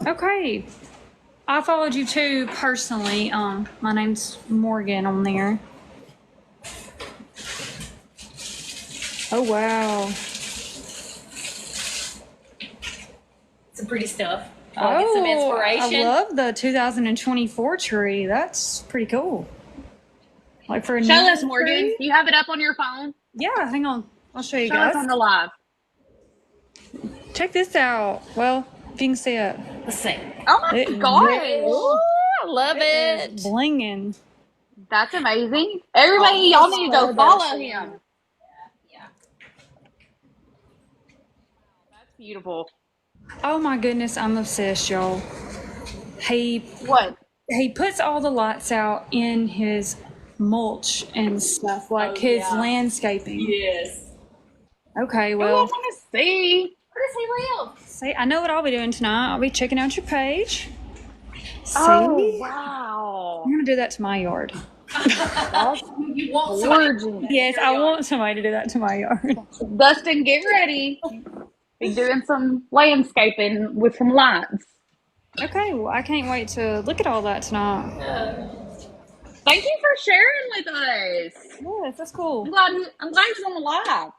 Okay. I followed you too personally. My name's Morgan on there. Oh, wow. Some pretty stuff. I'll get some inspiration. I love the 2024 tree. That's pretty cool. Like for a Show new us, Morgan. tree? Do you have it up on your phone? Yeah, hang on. I'll show you Show guys. us on the live. Check this out. Well, if you can see it. Let's see. Oh my It gosh. Ooh, I love it. It's blinging. That's amazing. Everybody, y'all need to go follow him. Yeah. That's beautiful. Oh my goodness, I'm obsessed, y'all. He What? puts all the lights out in his mulch and stuff, like his landscaping. Yes. Okay, I well, want to see. Where does he live? see, I know what I'll be doing tonight. I'll be checking out your page. See? Oh, wow. I'm gonna do that to my yard. That's You want somebody? gorgeous. Yes, I want somebody to do that to my yard. Dustin, get ready. Be doing some landscaping with some lights. Okay, well, I can't wait to look at all that tonight. Thank you for sharing with us. Yes, that's cool. I'm glad you're on the live.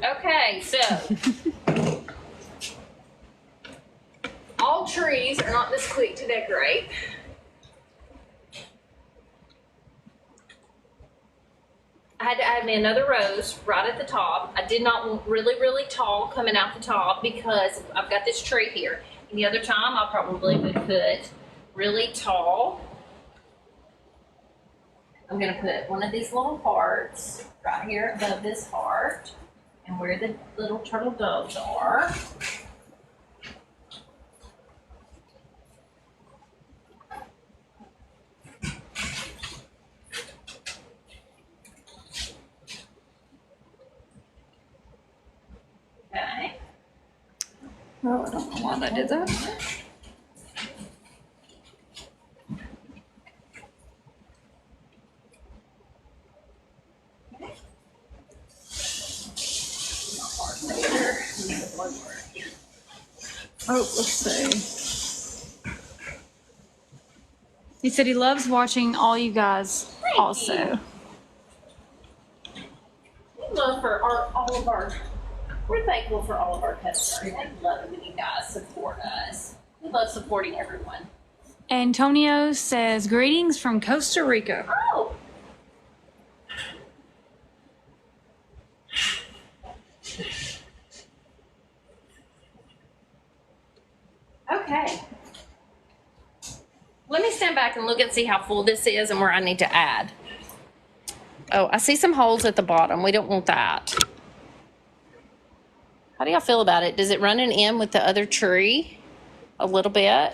Okay, so all trees are not this quick to decorate. I had to add me another rose right at the top. I did not want really, really tall coming out the top because I've got this tree here. Any other time, I probably would put really tall. I'm gonna put one of these little hearts right here above this heart and where the little turtle doves are. Okay. Oh, I don't know why I did that. Oh, let's see. He said he loves watching all you guys also. We love for all of our, we're thankful for all of our customers. We love it when you guys support us. We love supporting everyone. Antonio says, greetings from Costa Rica. Oh. Okay. Let me stand back and look and see how full this is and where I need to add. Oh, I see some holes at the bottom. We don't want that. How do y'all feel about it? Does it run an in with the other tree a little bit?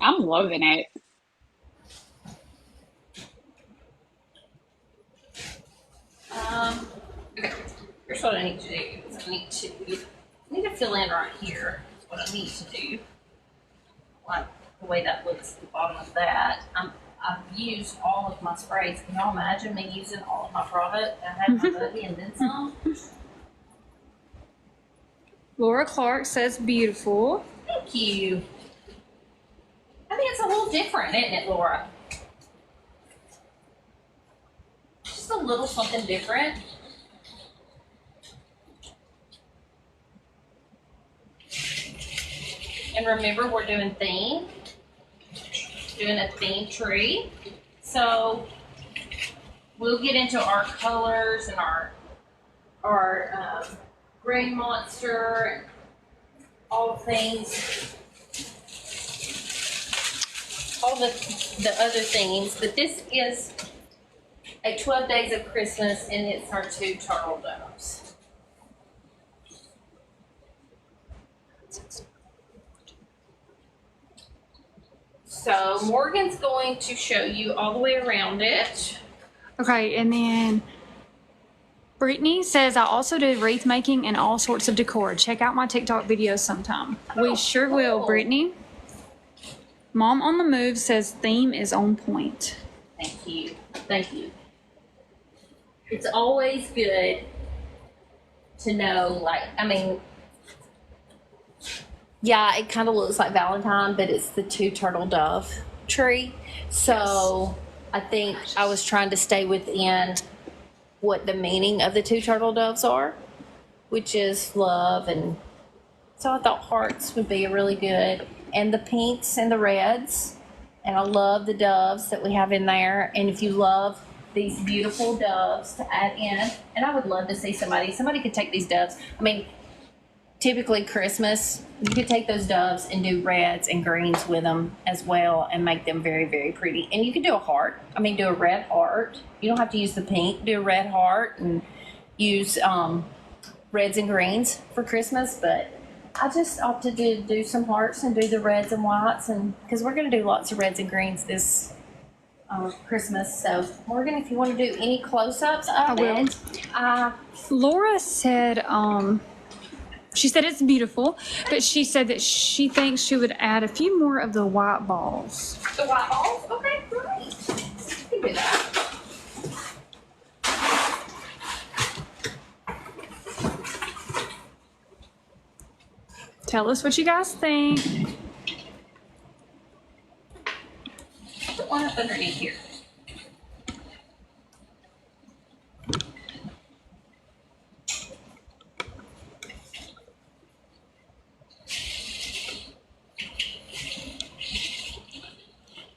I'm loving it. Okay. Here's what I need to do. I need to fill in right here. That's what I need to do. Like the way that looks at the bottom of that. I've used all of my sprays. Can y'all imagine me using all of my product? I had my buggy and then some. Laura Clark says beautiful. Thank you. I think it's a little different, isn't it, Laura? Just a little something different. And remember, we're doing a theme tree. So we'll get into our colors and our green monster and all things, all the other things. But this is a 12 Days of Christmas, and it's our 2 turtle doves. So Morgan's going to show you all the way around it. Okay, and then Brittany says, I also do wreath making and all sorts of decor. Check out my TikTok videos sometime. We sure will, cool. Brittany. Mom on the Move says theme is on point. Thank you. Thank you. It's always good to know, yeah, it kind of looks like Valentine, but it's the 2 turtle dove tree. So I think I was trying to stay within what the meaning of the 2 turtle doves are, which is love. And so I thought hearts would be really good, and the pinks and the reds. And I love the doves that we have in there. And if you love these beautiful doves to add in, and I would love to see somebody could take these doves. Typically Christmas, you could take those doves and do reds and greens with them as well and make them very, very pretty. And you could do a heart. Do a red heart. You don't have to use the pink. Do a red heart and use reds and greens for Christmas. But I just opted to do some hearts and do the reds and whites, and because we're going to do lots of reds and greens this Christmas. So Morgan, if you want to do any close-ups of I will. it. Laura said, she said it's beautiful, but she said that she thinks she would add a few more of the white balls. The white balls? Okay, great. You can do that. Tell us what you guys think. Put one up underneath here.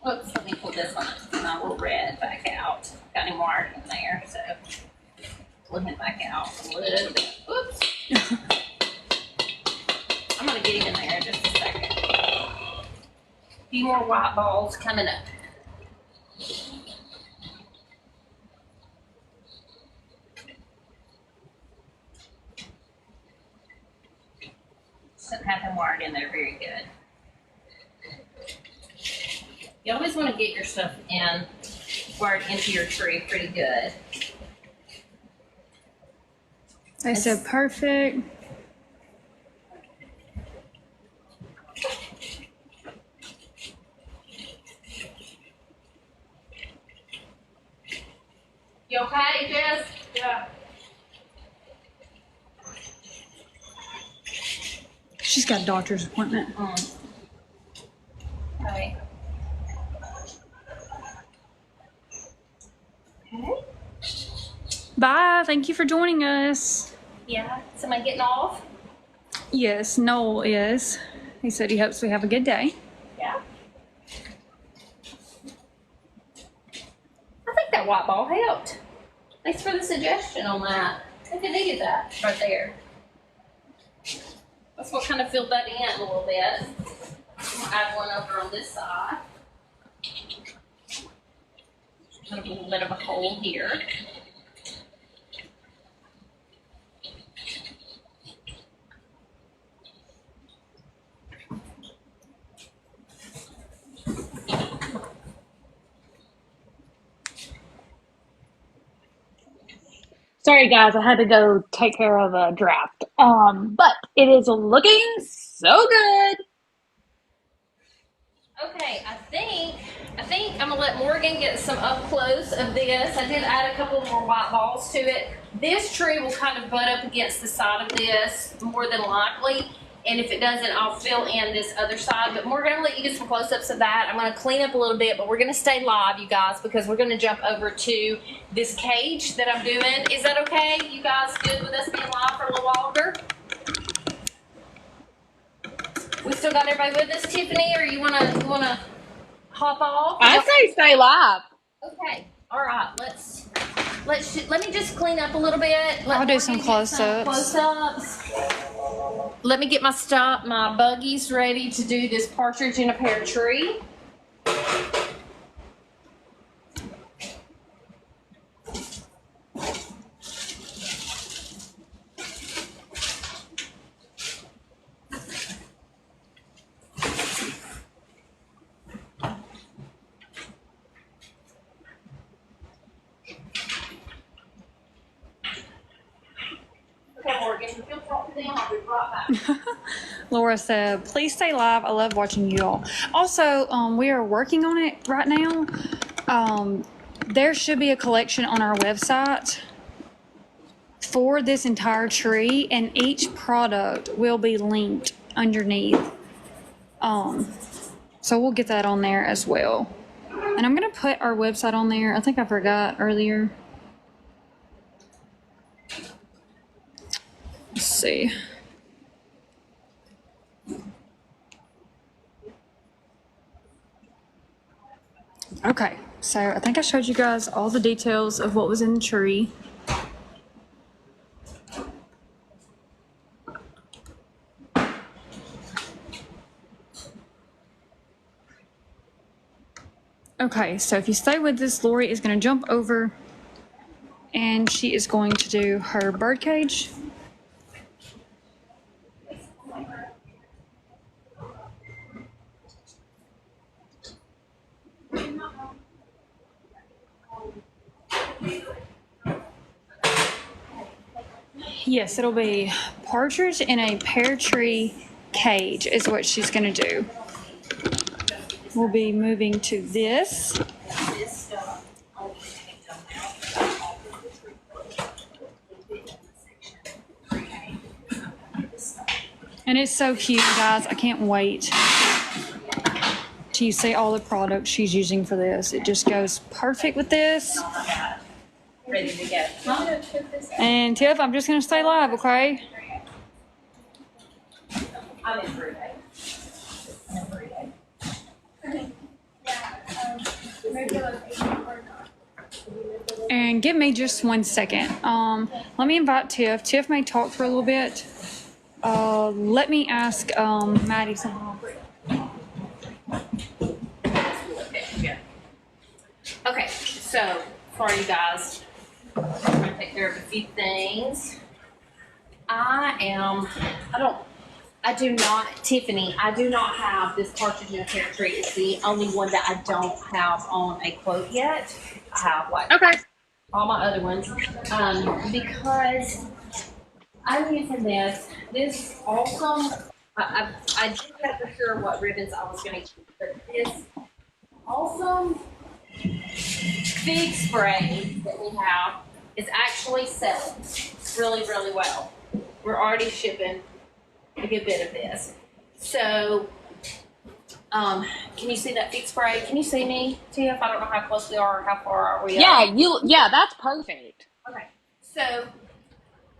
Oops, let me pull this one up, my little red back out. Got any more in there, so pull him back out a little bit. Oops. I'm gonna get him in there in just a second. A few more white balls coming up. Shouldn't have him wired in there very good. You always want to get your stuff wired into your tree pretty good. They said perfect. You okay, Jess? Yeah. She's got a doctor's appointment. Okay. Okay. Bye. Thank you for joining us. Yeah. Somebody getting off? Yes, Noel is. He said he hopes we have a good day. Yeah. I think that white ball helped. Thanks for the suggestion on that. I think I needed that right there. That's what kind of filled that in a little bit. I'll add one over on this side. Kind of a little bit of a hole here. Sorry guys, I had to go take care of a draft. But it is looking so good. Okay, I think I'm gonna let Morgan get some up close of this. I did add a couple more white balls to it. This tree will kind of butt up against the side of this more than likely. And if it doesn't, I'll fill in this other side. But Morgan, I'm gonna let you get some close-ups of that. I'm gonna clean up a little bit, but we're gonna stay live, you guys, because we're gonna jump over to this cage that I'm doing. Is that okay? You guys good with us being live for a little longer? We still got everybody with us, Tiffany, or you wanna hop off? I say stay live. Okay. All right. Let me just clean up a little bit. I'll do some close-ups. Close-ups. Let me get my buggies ready to do this partridge in a pear tree. Okay, Morgan, if you'll talk to them, I'll be right back. Laura said, please stay live. I love watching you all. Also, we are working on it right now. There should be a collection on our website for this entire tree, and each product will be linked underneath. So we'll get that on there as well. And I'm going to put our website on there. I think I forgot earlier. Let's see. Okay, so I think I showed you guys all the details of what was in the tree. Okay, so if you stay with this, Lorie is going to jump over and she is going to do her bird cage. Yes, it'll be partridge in a pear tree cage is what she's going to do. We'll be moving to this. And it's so cute, guys. I can't wait to see all the products she's using for this. It just goes perfect with this. Ready to go. And Tiff, I'm just going to stay live, okay? I'm in Bruno. And give me just 1 second. Let me invite Tiff. Tiff may talk for a little bit. Let me ask Maddie something. Okay, so sorry you guys. I'm trying to take care of a few things. Tiffany, I do not have this partridge in a pear tree. It's the only one that I don't have on a quote yet. I have all my other ones. Because I'm using this awesome, I didn't know for sure what ribbons I was going to use, but this awesome fig spray that we have is actually selling really, really well. We're already shipping a good bit of this. So, can you see that fig spray? Can you see me, Tiff? I don't know how close we are or how far are we up. Yeah, that's perfect. Okay, so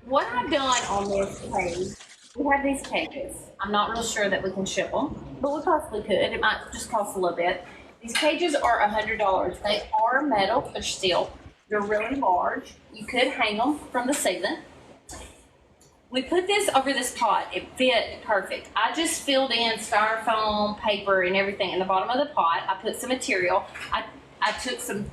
what I've done on this page, we have these cages. I'm not real sure that we can ship them, but we possibly could. It might just cost a little bit. These cages are $100. They are metal, but still, they're really large. You could hang them from the ceiling. We put this over this pot. It fit perfect. I just filled in styrofoam, paper, and everything in the bottom of the pot. I put some material. I took some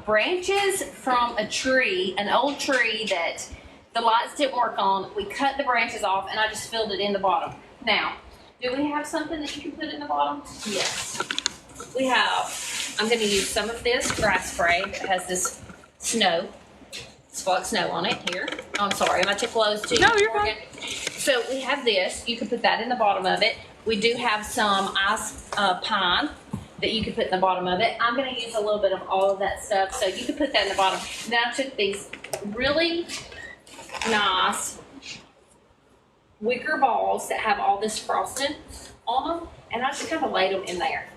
branches from a tree, an old tree that the lights didn't work on. We cut the branches off, and I just filled it in the bottom. Now, do we have something that you can put in the bottom? Yes. We have, I'm going to use some of this grass spray that has this snow. Spot snow on it here. Oh, I'm sorry, am I too close to No, you're Morgan? So we have this. You can put that in the bottom of it. We do have some ice pine that you can put in the bottom of it. I'm going to use a little bit of all of that stuff, so you can put that in the bottom. Then I took these really nice wicker balls that have all this frosting on them, and I just kind of laid them in there.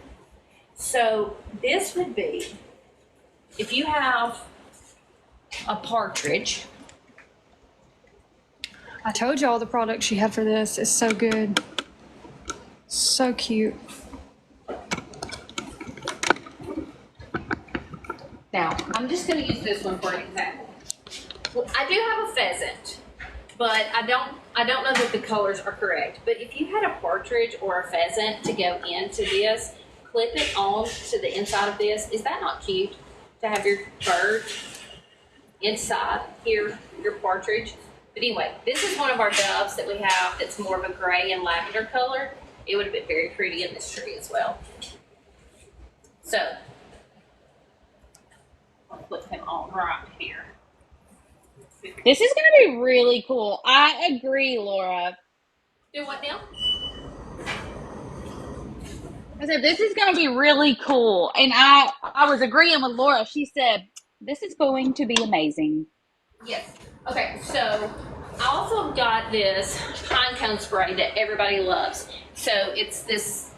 So this would be, if you have a partridge. I told you all the products she had for this is so good. So cute. Now, I'm just going to use this one for an example. Well, I do have a pheasant, but I don't know that the colors are correct. But if you had a partridge or a pheasant to go into this, clip it on to the inside of this. Is that not cute to have your bird inside here, your partridge? But anyway, this is one of our doves that we have that's more of a gray and lavender color. It would have been very pretty in this tree as well. So, I'll put him on right here. This is going to be really cool. I agree, Laura. Do what now? I said, this is going to be really cool. And I was agreeing with Laura. She said, this is going to be amazing. Yes. Okay, so I also got this pine cone spray that everybody loves. So it's this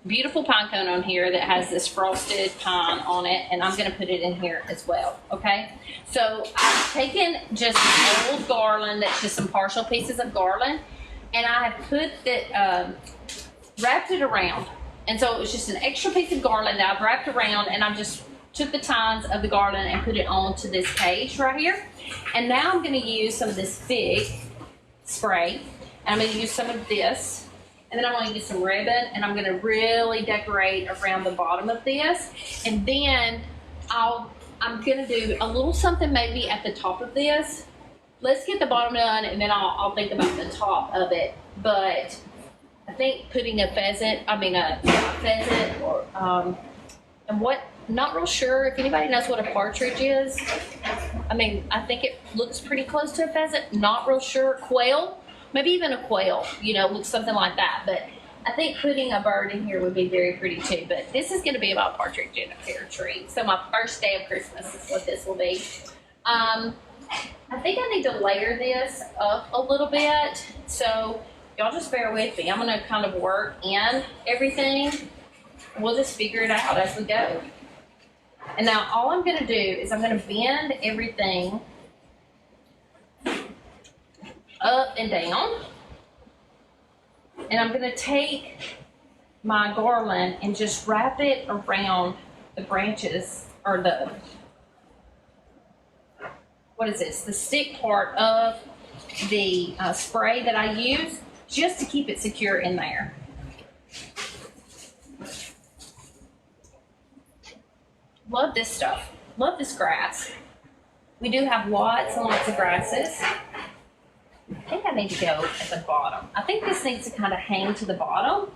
beautiful pine cone on here that has this frosted pine on it, and I'm going to put it in here as well, okay? So I've taken just an old garland, that's just some partial pieces of garland, and I have put that, wrapped it around. And so it was just an extra piece of garland that I've wrapped around, and I just took the tines of the garland and put it onto this cage right here. And now I'm going to use some of this fig spray, and I'm going to use some of this. And then I'm going to use some ribbon, and I'm going to really decorate around the bottom of this. And then I'm going to do a little something maybe at the top of this. Let's get the bottom done, and then I'll think about the top of it. But I think putting a pheasant, or, and what, not real sure if anybody knows what a partridge is. I mean, I think it looks pretty close to a pheasant, not real sure. Quail. Maybe even a quail, looks something like that. But I think putting a bird in here would be very pretty too. But this is going to be about partridge in a pear tree. So my first day of Christmas is what this will be. I think I need to layer this up a little bit. So y'all just bear with me. I'm going to kind of work in everything. We'll just figure it out as we go. And now all I'm going to do is I'm going to bend everything up and down, and I'm going to take my garland and just wrap it around the branches, or the, what is this, the stick part of the spray that I use, just to keep it secure in there. Love this stuff. Love this grass. We do have lots and lots of grasses. I think I need to go at the bottom. I think this needs to kind of hang to the bottom.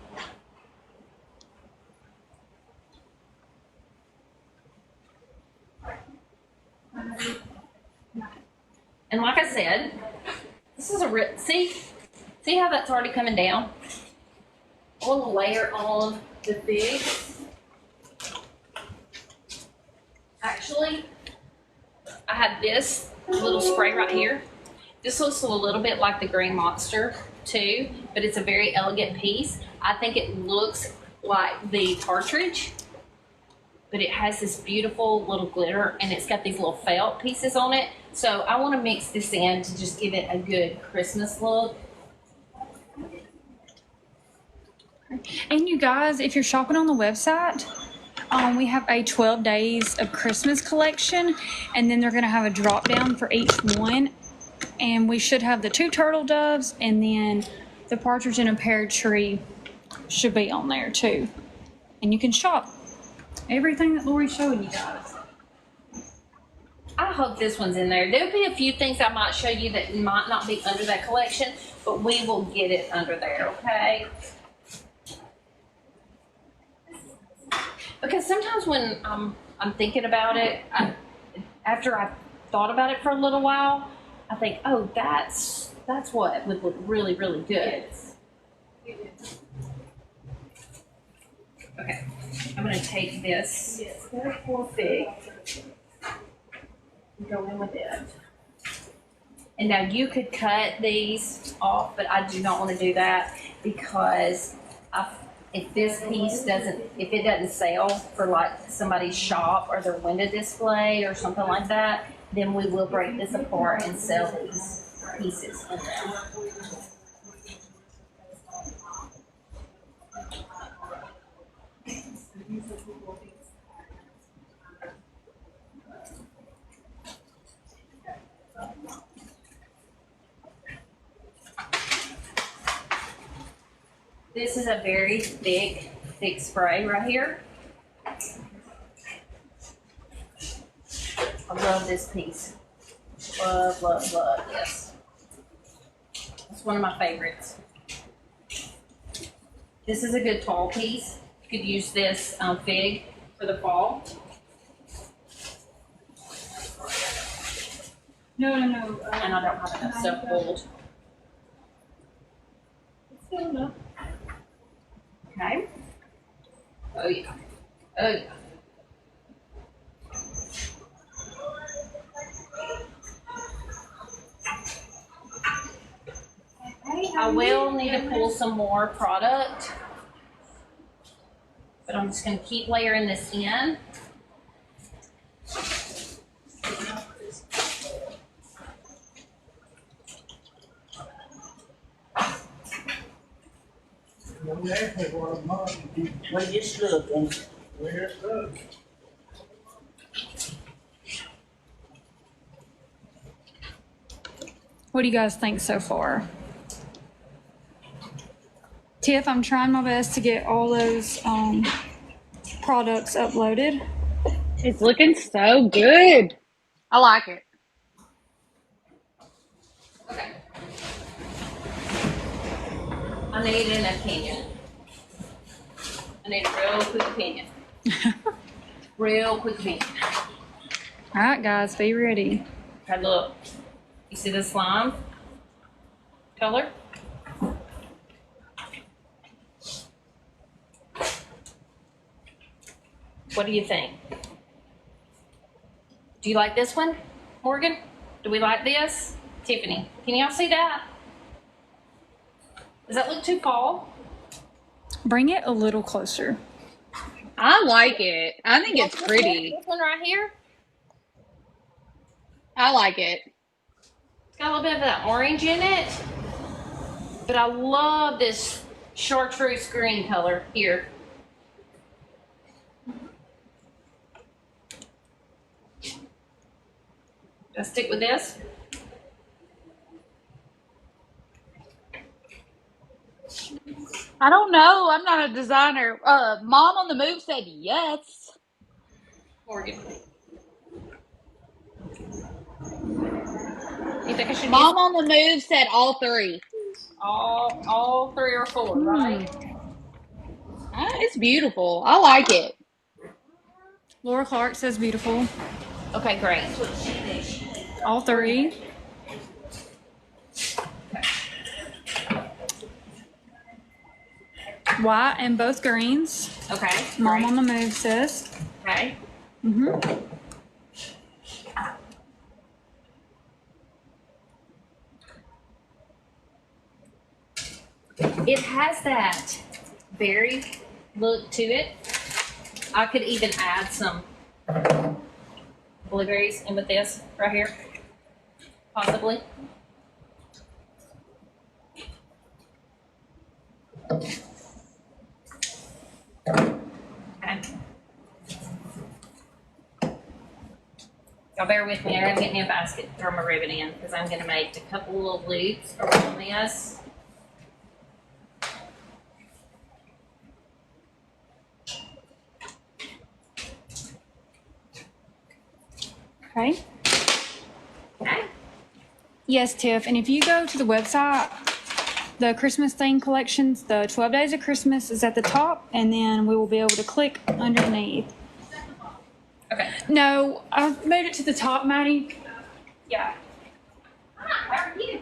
And like I said, this is a see how that's already coming down? I want to layer on the fig. Actually, I have this little spray right here. This looks a little bit like the Green Monster too, but it's a very elegant piece. I think it looks like the partridge, but it has this beautiful little glitter, and it's got these little felt pieces on it. So I want to mix this in to just give it a good Christmas look. And you guys, if you're shopping on the website, we have a 12 days of Christmas collection, and then they're going to have a drop down for each one. And we should have the 2 turtle doves, and then the partridge in a pear tree should be on there too. And you can shop everything that Lori's showing you guys. I hope this one's in there. There'll be a few things I might show you that might not be under that collection, but we will get it under there, okay? Because sometimes when I'm thinking about it, after I thought about it for a little while, I think, oh, that's what would look really, really good. Okay, I'm gonna take this very poor fig and go in with it. And now you could cut these off, but I do not want to do that because if this piece if it doesn't sell for like somebody's shop or their window display or something like that, then we will break this apart and sell these pieces in them. This is a very thick spray right here. I love this piece. Love, love, love, yes. It's one of my favorites. This is a good tall piece. You could use this fig for the fall. No. And I don't have enough stuff pulled. Okay. Oh yeah. Oh yeah. I will need to pull some more product, but I'm just going to keep layering this in. Well, just look and What do you guys think so far? Tiff, I'm trying my best to get all those products uploaded. It's looking so good. I like it. Okay. I need an opinion. I need a real quick opinion. Real quick opinion. All right, guys, be ready. Okay, look. You see the slime color? What do you think? Do you like this one, Morgan? Do we like this? Tiffany, can y'all see that? Does that look too fall? Bring it a little closer. I like it. I think it's pretty. This one right here? I like it. It's got a little bit of that orange in it. But I love this chartreuse green color here. Do I stick with this? I don't know. I'm not a designer. Mom on the Move said yes. Morgan. You think I should Mom on the Move said all three. all 3 or 4, right? It's beautiful. I like it. Laura Clark says beautiful. Okay, great. All 3. White and both greens. Okay. Mom great. on the Move says. Okay. Mm-hmm. It has that berry look to it. I could even add some blueberries in with this right here, possibly. Okay. Y'all bear with me. I gotta get me a basket to throw my ribbon in because I'm gonna make a couple of loops around this. Okay. Okay. Yes, Tiff. And if you go to the website, the Christmas theme collections, the 12 Days of Christmas is at the top, and then we will be able to click underneath. Okay. No, I moved it to the top, Maddie. Yeah. Hi, how are you?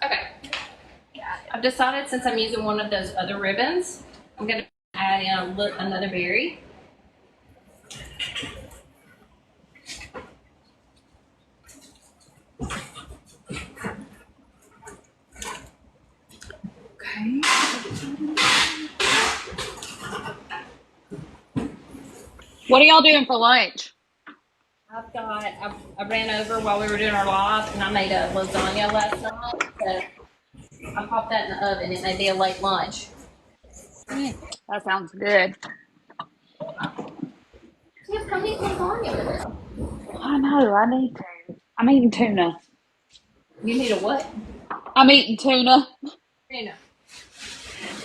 Okay. I've decided since I'm using one of those other ribbons, I'm going to add in another berry. Okay. What are y'all doing for lunch? I ran over while we were doing our live, and I made a lasagna last night. So I popped that in the oven. It may be a late lunch. That sounds good. Tiff, come eat lasagna with us. I know, I need to. I'm eating tuna. You need a what? I'm eating tuna. Tuna.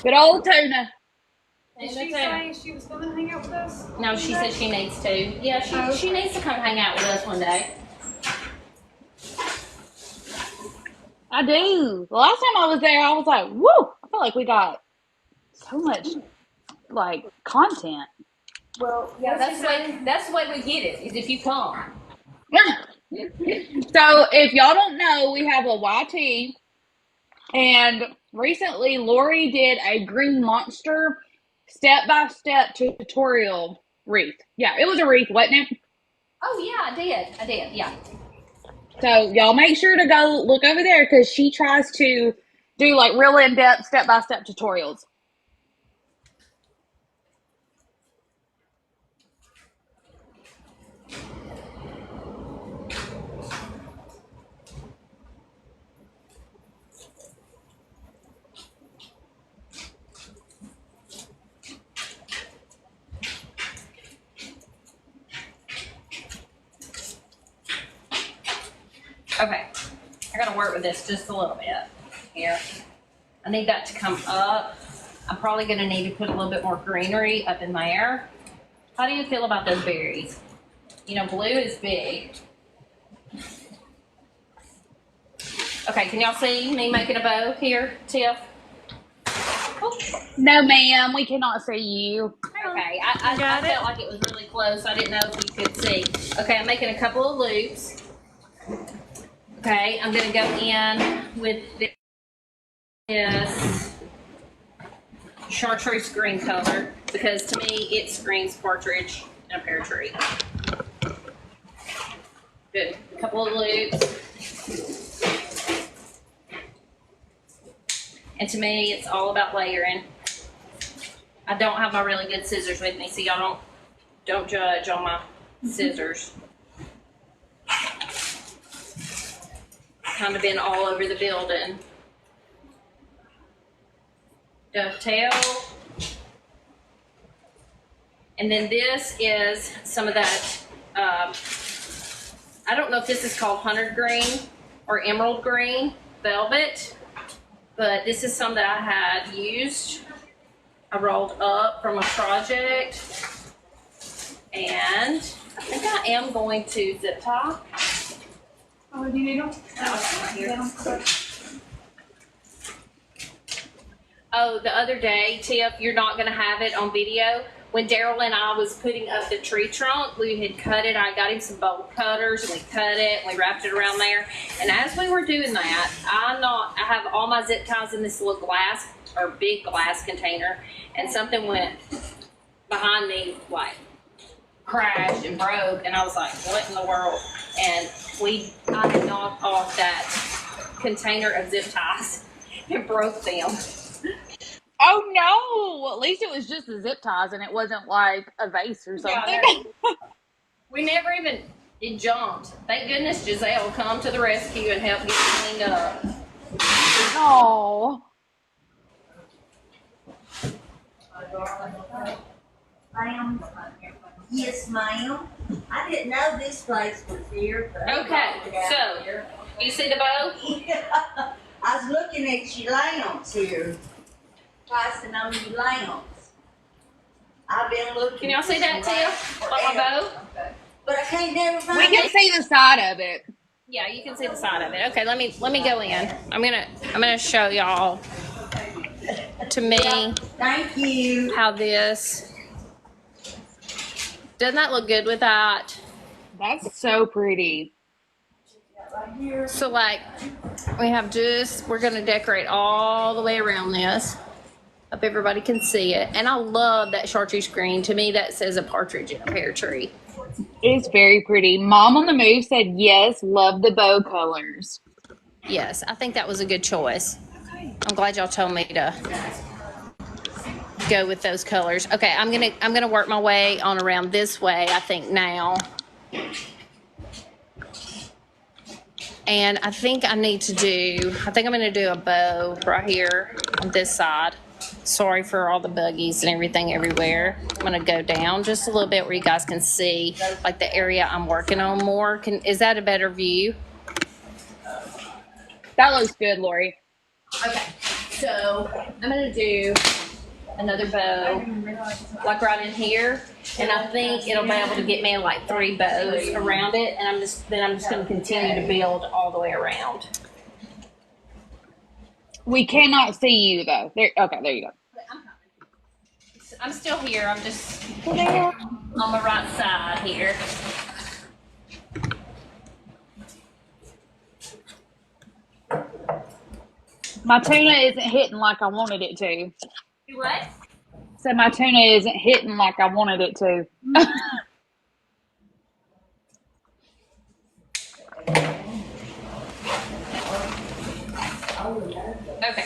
Good old tuna. Did she say she was going to hang out with us? No, she said she needs to. Yeah, she needs to come hang out with us one day. I do. The last time I was there, I was like, woo! I feel like we got so much, like, content. Well, yeah, that's the way we get it, is if you come. So, if y'all don't know, we have a YT, and recently Lorie did a green monster step-by-step tutorial wreath. Yeah, it was a wreath, wasn't it? Oh, yeah, I did, yeah. So, y'all make sure to go look over there because she tries to do, like, real in-depth step-by-step tutorials. Okay, I gotta work with this just a little bit here. I need that to come up. I'm probably gonna need to put a little bit more greenery up in there. How do you feel about those berries? You know, blue is big. Okay, can y'all see me making a bow here, Tiff? No, ma'am, we cannot see you. Okay, I felt like it was really close. I didn't know if you could see. Okay, I'm making a couple of loops. Okay, I'm gonna go in with this chartreuse green color because to me it screams partridge in a pear tree. Good, a couple of loops. And to me, it's all about layering. I don't have my really good scissors with me, so y'all don't judge on my scissors. Kind of been all over the building. Dovetail. And then this is some of that, I don't know if this is called hunter green or emerald green velvet, but this is some that I had used. I rolled up from a project, and I think I am going to zip tie. Oh, do you need them? Oh, the other day, Tiff, you're not going to have it on video. When Daryl and I was putting up the tree trunk, we had cut it. I got him some bolt cutters, and we cut it, and we wrapped it around there. And as we were doing that, I have all my zip ties in this little glass or big glass container, and something went behind me, like crashed and broke, and I was like, what in the world? And I had knocked off that container of zip ties and broke them. Oh no! At least it was just the zip ties and it wasn't like a vase or something. Yeah, we never even, it jumped. Thank goodness Giselle come to the rescue and help get it cleaned up. Oh. Ma'am? Yes, ma'am. I didn't know this place was here. But Okay, so You see the bow? Yeah, I was looking at your lamps here. Pricing on your lamps. I've been looking. Can y'all see that, Tiff? On my bow? But I can't never find We can it. see the side of it. Yeah, you can see the side of it. Okay, let me go in. I'm gonna show y'all. To me, Thank you. how this doesn't that look good with that? That's so pretty. So like we're gonna decorate all the way around this. Hope everybody can see it. And I love that chartreuse green. To me, that says a partridge in a pear tree. It's very pretty. Mom on the Move said yes, love the bow colors. Yes, I think that was a good choice. I'm glad y'all told me to go with those colors. Okay, I'm gonna work my way on around this way, I think now. And I think I'm gonna do a bow right here on this side. Sorry for all the buggies and everything everywhere. I'm gonna go down just a little bit where you guys can see like the area I'm working on more. Is that a better view? That looks good, Lorie. Okay, so I'm gonna do another bow like right in here, and I think it'll be able to get me like 3 bows around it, and I'm just gonna continue to build all the way around. We cannot see you though. There you go. I'm still here. I'm just on the right side here. My tuna isn't hitting like I wanted it to. Do what? So my tuna isn't hitting like I wanted it to. Okay.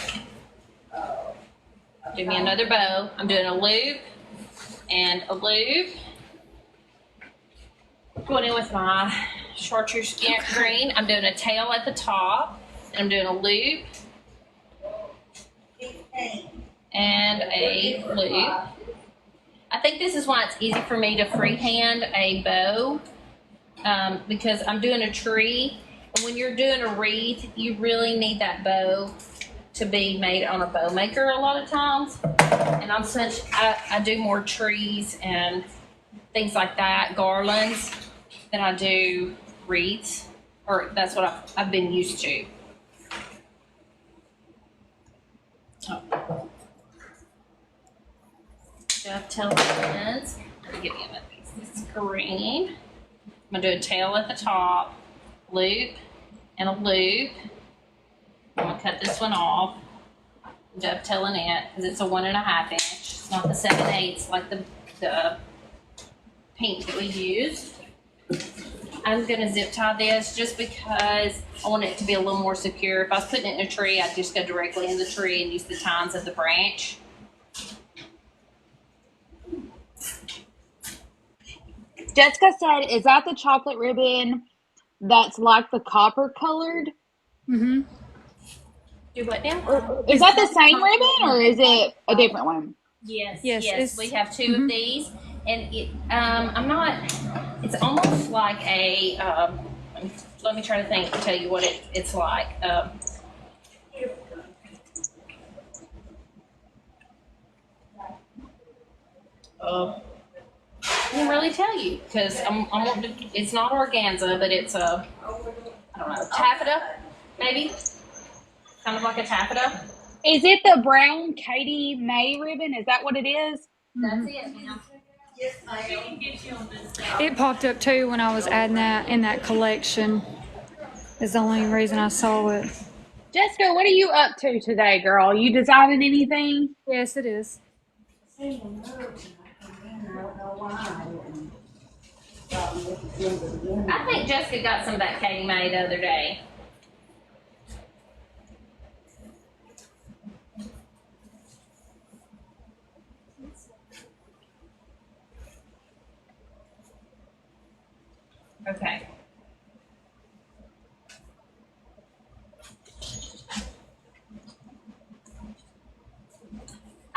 Do me another bow. I'm doing a loop and a loop. Going in with my chartreuse green. I'm doing a tail at the top, and I'm doing a loop and a loop. I think this is why it's easy for me to freehand a bow, because I'm doing a tree. And when you're doing a wreath, you really need that bow to be made on a bow maker a lot of times. And I do more trees and things like that, garlands, than I do wreaths, or that's what I've been used to. Dovetails. Give me a piece. This is green. I'm gonna do a tail at the top, loop, and a loop. I'm gonna cut this one off, dovetailing it because it's a 1.5 inch. It's not the 7/8 like the pink that we used. I'm gonna zip tie this just because I want it to be a little more secure. If I was putting it in a tree, I'd just go directly in the tree and use the tines of the branch. Jessica said, is that the chocolate ribbon that's like the copper colored? Mm-hmm. Do what now? Is that the same ribbon or is it a different one? Yes. Yes, We have 2 of these, and it's almost like a, let me try to tell you what it's like. I can't really tell you because it's not organza, but it's I don't know, taffeta, maybe, kind of like a taffeta. Is it the brown Katie May ribbon? Is that what it is? That's it, ma'am. Yes, ma'am. It popped up too when I was adding that in that collection. Is the only reason I saw it. Jessica, what are you up to today, girl? You designing anything? Yes, it is. I think Jessica got some of that Katie May the other day. Okay.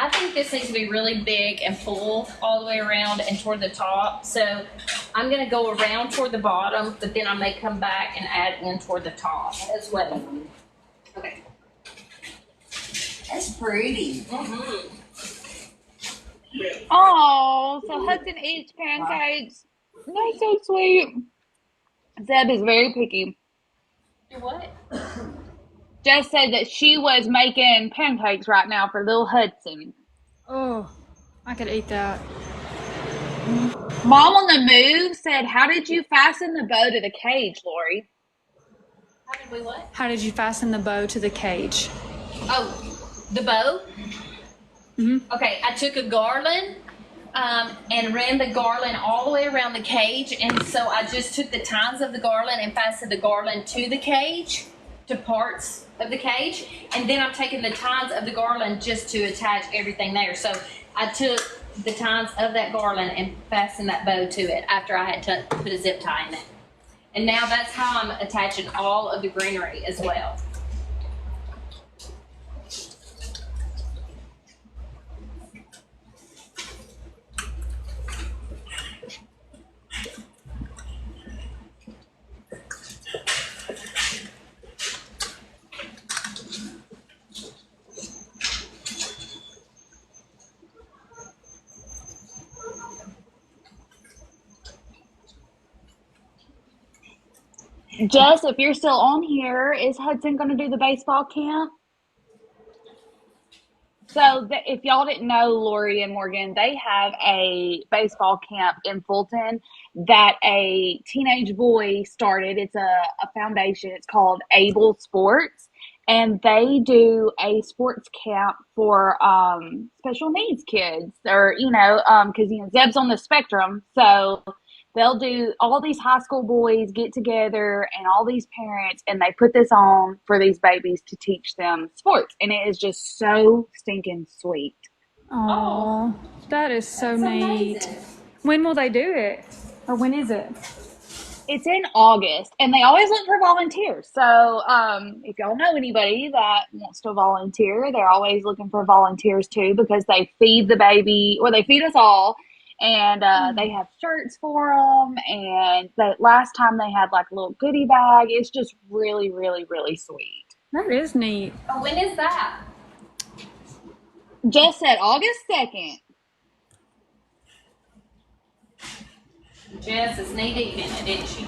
I think this needs to be really big and full all the way around and toward the top. So I'm gonna go around toward the bottom, but then I may come back and add in toward the top as well. Okay. That's pretty. Mm-hmm. Oh, so Hudson eats pancakes. That's so sweet. Zeb is very picky. Do what? Jess said that she was making pancakes right now for little Hudson. Oh, I could eat that. Mom on the Move said, "How did you fasten the bow to the cage, Lorie?" How did we what? How did you fasten the bow to the cage? Oh, the bow? Mm-hmm. Okay, I took a garland and ran the garland all the way around the cage, and so I just took the tines of the garland and fastened the garland to the cage, to parts of the cage, and then I'm taking the tines of the garland just to attach everything there. So I took the tines of that garland and fastened that bow to it after I had put a zip tie in it. And now that's how I'm attaching all of the greenery as well. Jess, if you're still on here, is Hudson going to do the baseball camp? So if y'all didn't know, Lorie and Morgan, they have a baseball camp in Fulton that a teenage boy started. It's a foundation. It's called Able Sports. And they do a sports camp for special needs kids, or, because, Zeb's on the spectrum. So they'll do, all these high school boys get together and all these parents, and they put this on for these babies to teach them sports. And it is just so stinking sweet. Oh, that is so neat. Amazing. When will they do it? Or when is it? It's in August, and they always look for volunteers. So if y'all know anybody that wants to volunteer, they're always looking for volunteers too, because they feed the baby, or they feed us all, and they have shirts for them. And the last time they had like a little goodie bag. It's just really, really, really sweet. That is neat. Oh, when is that? Jess said August 2nd. Jess is knee deep in it, isn't she?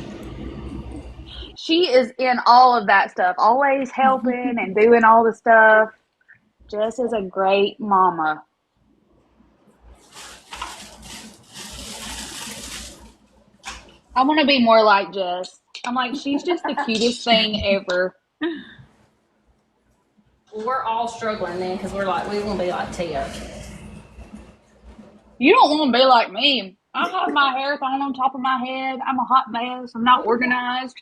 She is in all of that stuff, always helping and doing all the stuff. Jess is a great mama. I want to be more like Jess. I'm like, she's just the cutest thing ever. We're all struggling then, because we're like, we want to be like Tia. You don't want to be like me. I have my hair thrown on top of my head. I'm a hot mess. I'm not organized.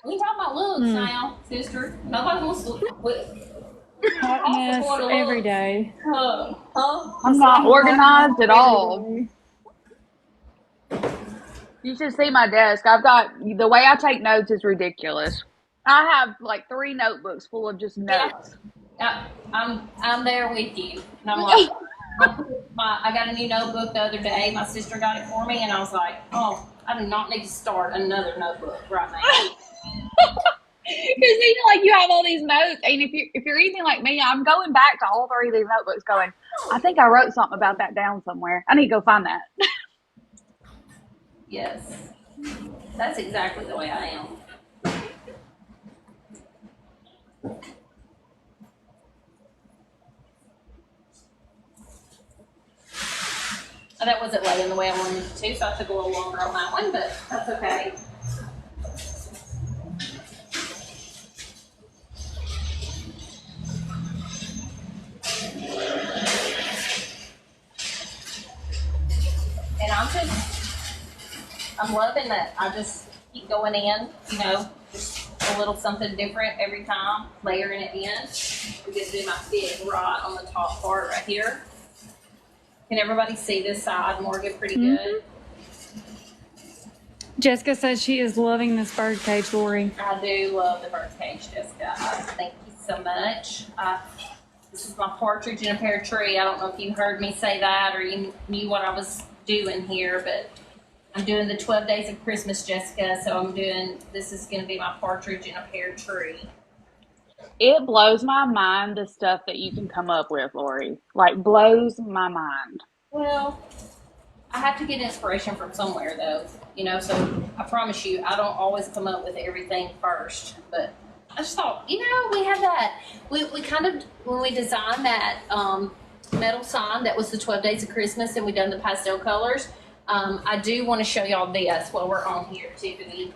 We talking about looks now, sister. Nobody wants to look. Hot mess every day. I'm not organized at all. You should see my desk. I've got, the way I take notes is ridiculous. I have like 3 notebooks full of just notes. Yeah, I'm there with you. And I'm like, I got a new notebook the other day. My sister got it for me, and I was like, oh, I do not need to start another notebook right now. Because like you have all these notes, and if you're anything like me, I'm going back to all 3 of these notebooks going, I think I wrote something about that down somewhere. I need to go find that. Yes, that's exactly the way I am. That wasn't laying the way I wanted it to, so I took a little longer on that one, but that's okay. And I'm loving that I just keep going in, just a little something different every time, layering it in. We get to do my fig right on the top part right here. Can everybody see this side, Morgan, pretty good? Jessica says she is loving this bird cage, Lorie. I do love the bird cage, Jessica. Thank you so much. This is my partridge in a pear tree. I don't know if you heard me say that or you knew what I was doing here, but I'm doing the 12 Days of Christmas, Jessica. So this is going to be my partridge in a pear tree. It blows my mind the stuff that you can come up with, Lorie. Like, blows my mind. Well, I have to get inspiration from somewhere, though. So I promise you, I don't always come up with everything first. But I just thought, we have that. We kind of, when we designed that metal sign that was the 12 Days of Christmas, and we done the pastel colors, I do want to show y'all this while we're on here, Tiffany.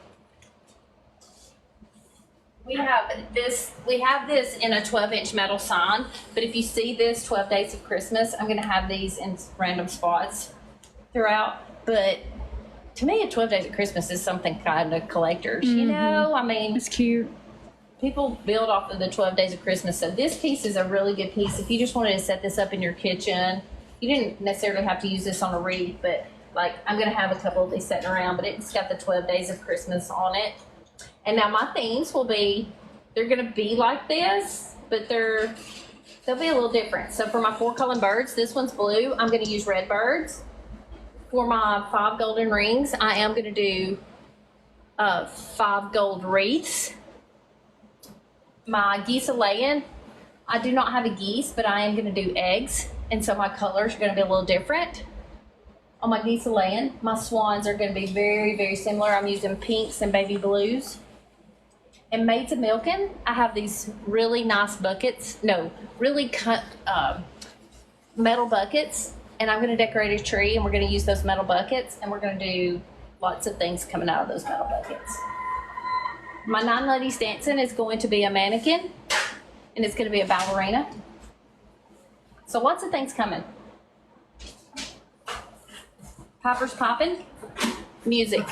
We have this in a 12-inch metal sign, but if you see this 12 Days of Christmas, I'm going to have these in random spots throughout. But to me, a 12 Days of Christmas is something kind of collectors, I mean. It's cute. People build off of the 12 Days of Christmas. So this piece is a really good piece. If you just wanted to set this up in your kitchen, you didn't necessarily have to use this on a wreath, but like I'm going to have a couple of these sitting around, but it's got the 12 Days of Christmas on it. And now my themes will be, they're going to be like this, but they'll be a little different. So for my 4 Cullen birds, this one's blue. I'm going to use red birds. For my 5 golden rings, I am going to do 5 gold wreaths. My geese a-laying, I do not have a geese, but I am going to do eggs. And so my colors are going to be a little different. On my geese a-laying, my swans are going to be very, very similar. I'm using pinks and baby blues. And maids of milking, I have these really nice buckets. No, really cut metal buckets. And I'm going to decorate a tree, and we're going to use those metal buckets. And we're going to do lots of things coming out of those metal buckets. My 9 ladies dancing is going to be a mannequin, and it's going to be a ballerina. So lots of things coming. Poppers popping, music.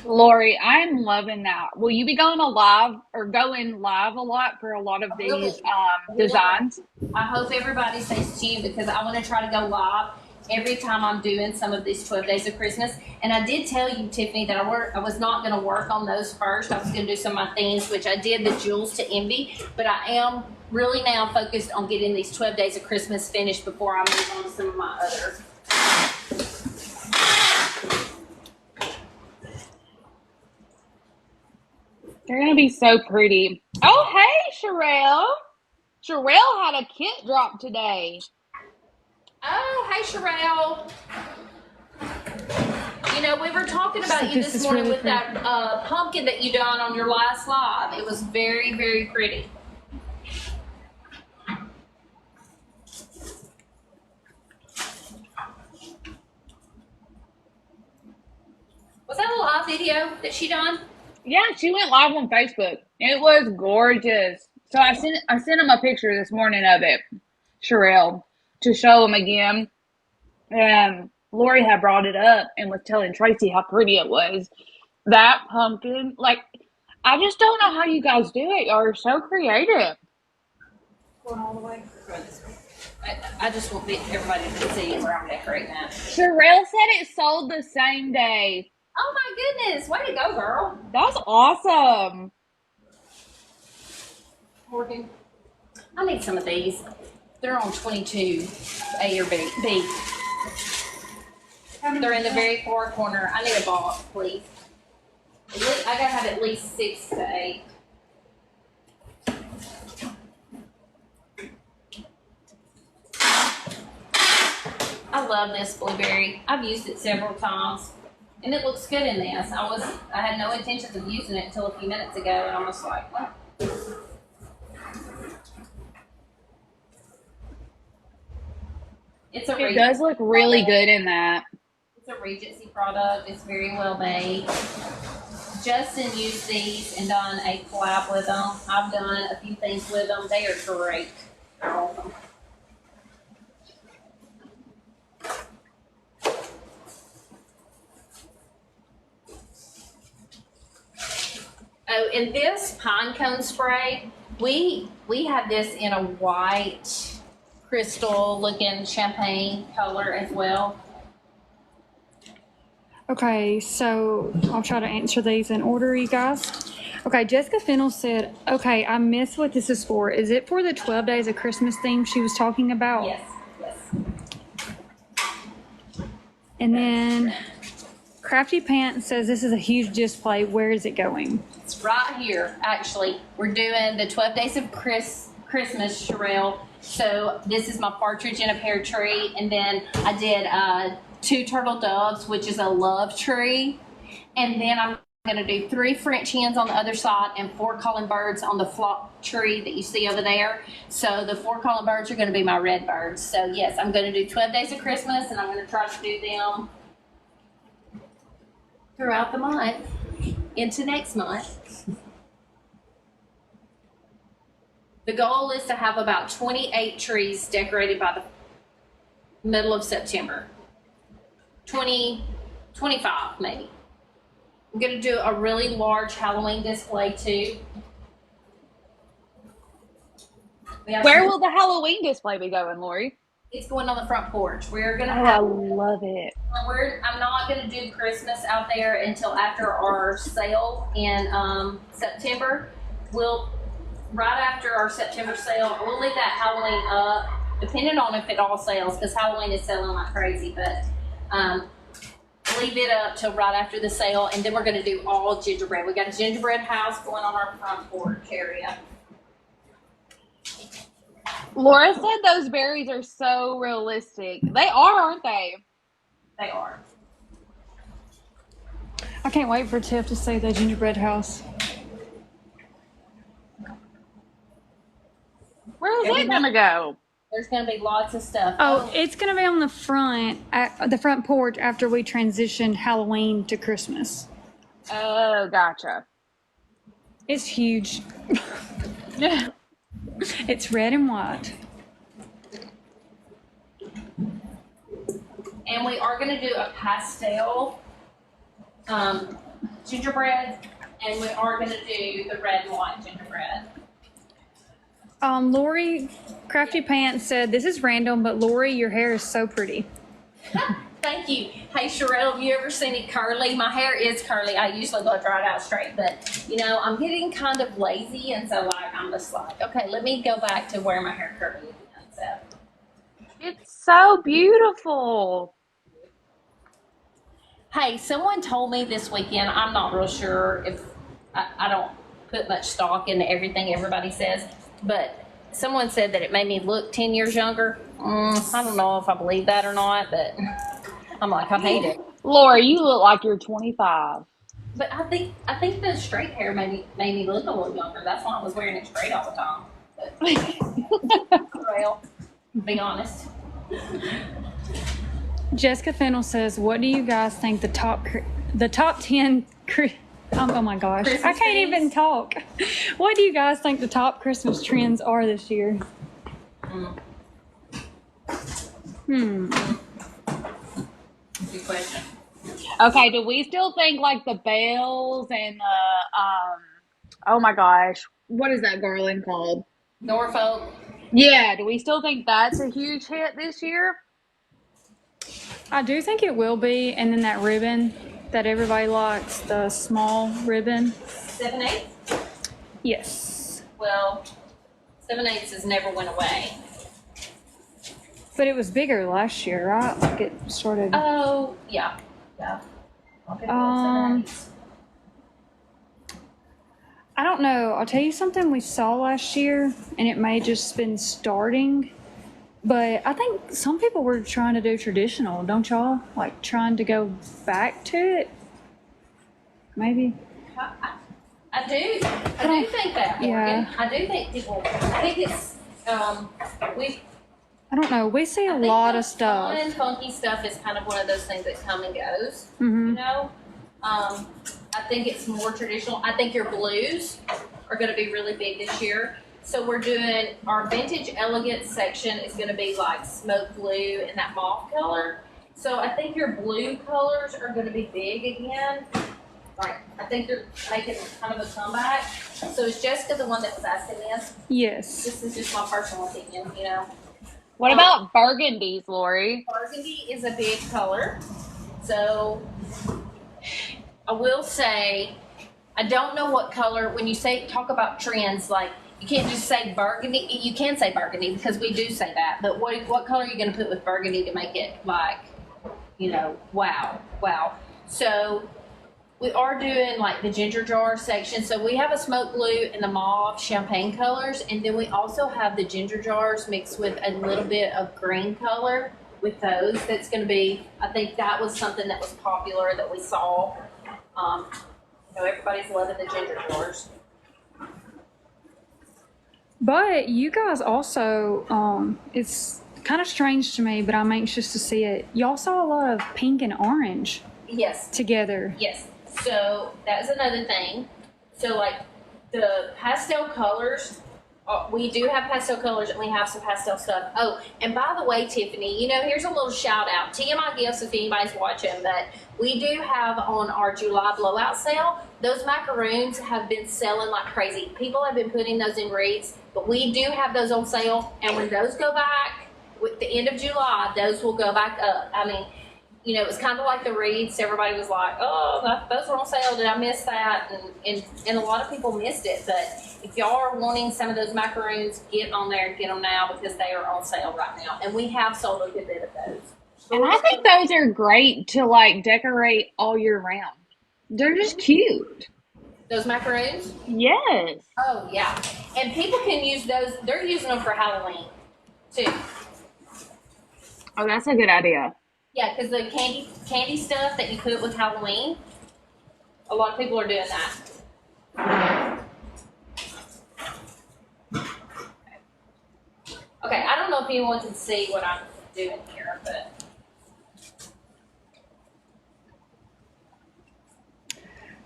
Lorie, I'm loving that. Will you be going live a lot for a lot of these designs? I hope everybody stays tuned because I want to try to go live every time I'm doing some of these 12 Days of Christmas. And I did tell you, Tiffany, that I was not going to work on those first. I was going to do some of my themes, which I did, the Jewels to Envy. But I am really now focused on getting these 12 Days of Christmas finished before I move on to some of my other. They're going to be so pretty. Oh, hey, Sherelle. Sherelle had a kit drop today. Oh, hey, Sherelle. We were talking about you this morning with that pumpkin that you done on your last live. It was very, very pretty. Was that a live video that she done? Yeah, she went live on Facebook. It was gorgeous. So I sent him a picture this morning of it, Sherelle, to show him again. Lorie had brought it up and was telling Tracy how pretty it was. That pumpkin, like, I just don't know how you guys do it. You're so creative. Going all the way. I just want everybody to see where I'm decorating that. Sherelle said it sold the same day. Oh my goodness. Way to go, girl. That's awesome. Working. I need some of these. They're on 22 A or B. They're in the very far corner. I need a box, please. I gotta have at least 6 to 8. I love this blueberry. I've used it several times. And it looks good in this. I had no intentions of using it until a few minutes ago, and I'm just like, what? It does look really good in that. It's a Regency product. It's very well made. Justin used these and done a collab with them. I've done a few things with them. They are great. They're awesome. Oh, and this pine cone spray, we have this in a white crystal looking champagne color as well. Okay, so I'll try to answer these in order, you guys. Okay, Jessica Fennell said, okay, I missed what this is for. Is it for the 12 days of Christmas theme she was talking about? Yes, yes. And then Crafty Pants says this is a huge display. Where is it going? It's right here, actually. We're doing the 12 Days of Christmas, Sherelle. So this is my partridge in a pear tree. And then I did 2 turtle doves, which is a love tree. And then I'm going to do 3 French hens on the other side and 4 calling birds on the flock tree that you see over there. So the 4 calling birds are going to be my red birds. So yes, I'm going to do 12 Days of Christmas, and I'm going to try to do them throughout the month into next month. The goal is to have about 28 trees decorated by the middle of September. 20, 25 maybe. I'm going to do a really large Halloween display too. Where will the Halloween display be going, Lorie? It's going on the front porch. We're going to Oh, have. I love it. I'm not going to do Christmas out there until after our sale in September. Right after our September sale, we'll leave that Halloween up, depending on if it all sells, because Halloween is selling like crazy. But leave it up till right after the sale, and then we're going to do all gingerbread. We got a gingerbread house going on our front porch area. Laura said those berries are so realistic. They are, aren't they? They are. I can't wait for Tiff to see the gingerbread house. Where is it gonna go? There's going to be lots of stuff. Oh, it's going to be on the front porch after we transition Halloween to Christmas. Oh, gotcha. It's huge. It's red and white. And we are going to do a pastel gingerbread, and we are going to do the red and white gingerbread. Lorie, Crafty Pants said, this is random, but Lorie, your hair is so pretty. Thank you. Hey, Sherelle, have you ever seen it curly? My hair is curly. I usually blow dry it out straight, but, you know, I'm getting kind of lazy, and so, like, I'm just like, okay, let me go back to wearing my hair curly again. So. It's so beautiful. Hey, someone told me this weekend, I'm not real sure if, I don't put much stock into everything everybody says, but someone said that it made me look 10 years younger. I don't know if I believe that or not, but I'm like, I hate it. Laura, you look like you're 25. But I think the straight hair made me look a little younger. That's why I was wearing it straight all the time. But, well, be honest. Jessica Fennell says, what do you guys think the top 10 oh my gosh, Christmas I can't trends? even talk. What do you guys think the top Christmas trends are this year? Good question. Okay, do we still think like the bells and the oh my gosh, what is that garland called? Norfolk. Yeah, do we still think that's a huge hit this year? I do think it will be, and then that ribbon that everybody likes, the small ribbon. 7/8. Yes. Well, 7/8 has never went away. But it was bigger last year, right? Like it started. Oh, yeah. Yeah. I don't know. I'll tell you something we saw last year, and it may just been starting. But I think some people were trying to do traditional, don't y'all? Like trying to go back to it? Maybe. I do think that, Morgan. Yeah. I do think people, I think it's, I don't know. We see a lot of stuff. Fun and funky stuff is kind of one of those things that come and goes, Mm-hmm. you know? I think it's more traditional. I think your blues are going to be really big this year. So we're doing our vintage elegance section is going to be like smoke blue and that mauve color. So I think your blue colors are going to be big again. Like, I think they're making kind of a comeback. So is Jessica the one that was asking this? Yes. This is just my personal opinion, you know. What about burgundies, Lorie? Burgundy is a big color. So I will say, I don't know what color, when you talk about trends, like, you can't just say burgundy. You can say burgundy because we do say that, but what color are you going to put with burgundy to make it like, you know, wow. So we are doing like the ginger jar section. So we have a smoke blue and the mauve champagne colors, and then we also have the ginger jars mixed with a little bit of green color with those. That's going to be, I think that was something that was popular that we saw. You know, everybody's loving the ginger jars. But you guys also, it's kind of strange to me, but I'm anxious to see it. Y'all saw a lot of pink and orange Yes. together. Yes. So that's another thing. So like the pastel colors, we do have pastel colors and we have some pastel stuff. Oh, and by the way, Tiffany, you know, here's a little shout out. TMI Gifts, if anybody's watching, but we do have on our July blowout sale, those macaroons have been selling like crazy. People have been putting those in wreaths, but we do have those on sale. And when those go back, with the end of July, those will go back up. I mean, you know, it was kind of like the wreaths. Everybody was like, oh, those were on sale. Did I miss that? And a lot of people missed it. But if y'all are wanting some of those macaroons, get on there and get them now because they are on sale right now. And we have sold a good bit of those. And I think those are great to like decorate all year round. They're just cute. Those macaroons? Yes. Oh, yeah. And people can use those. They're using them for Halloween, too. Oh, that's a good idea. Yeah, because the candy stuff that you put with Halloween, a lot of people are doing that. Okay, I don't know if anyone can see what I'm doing here, but.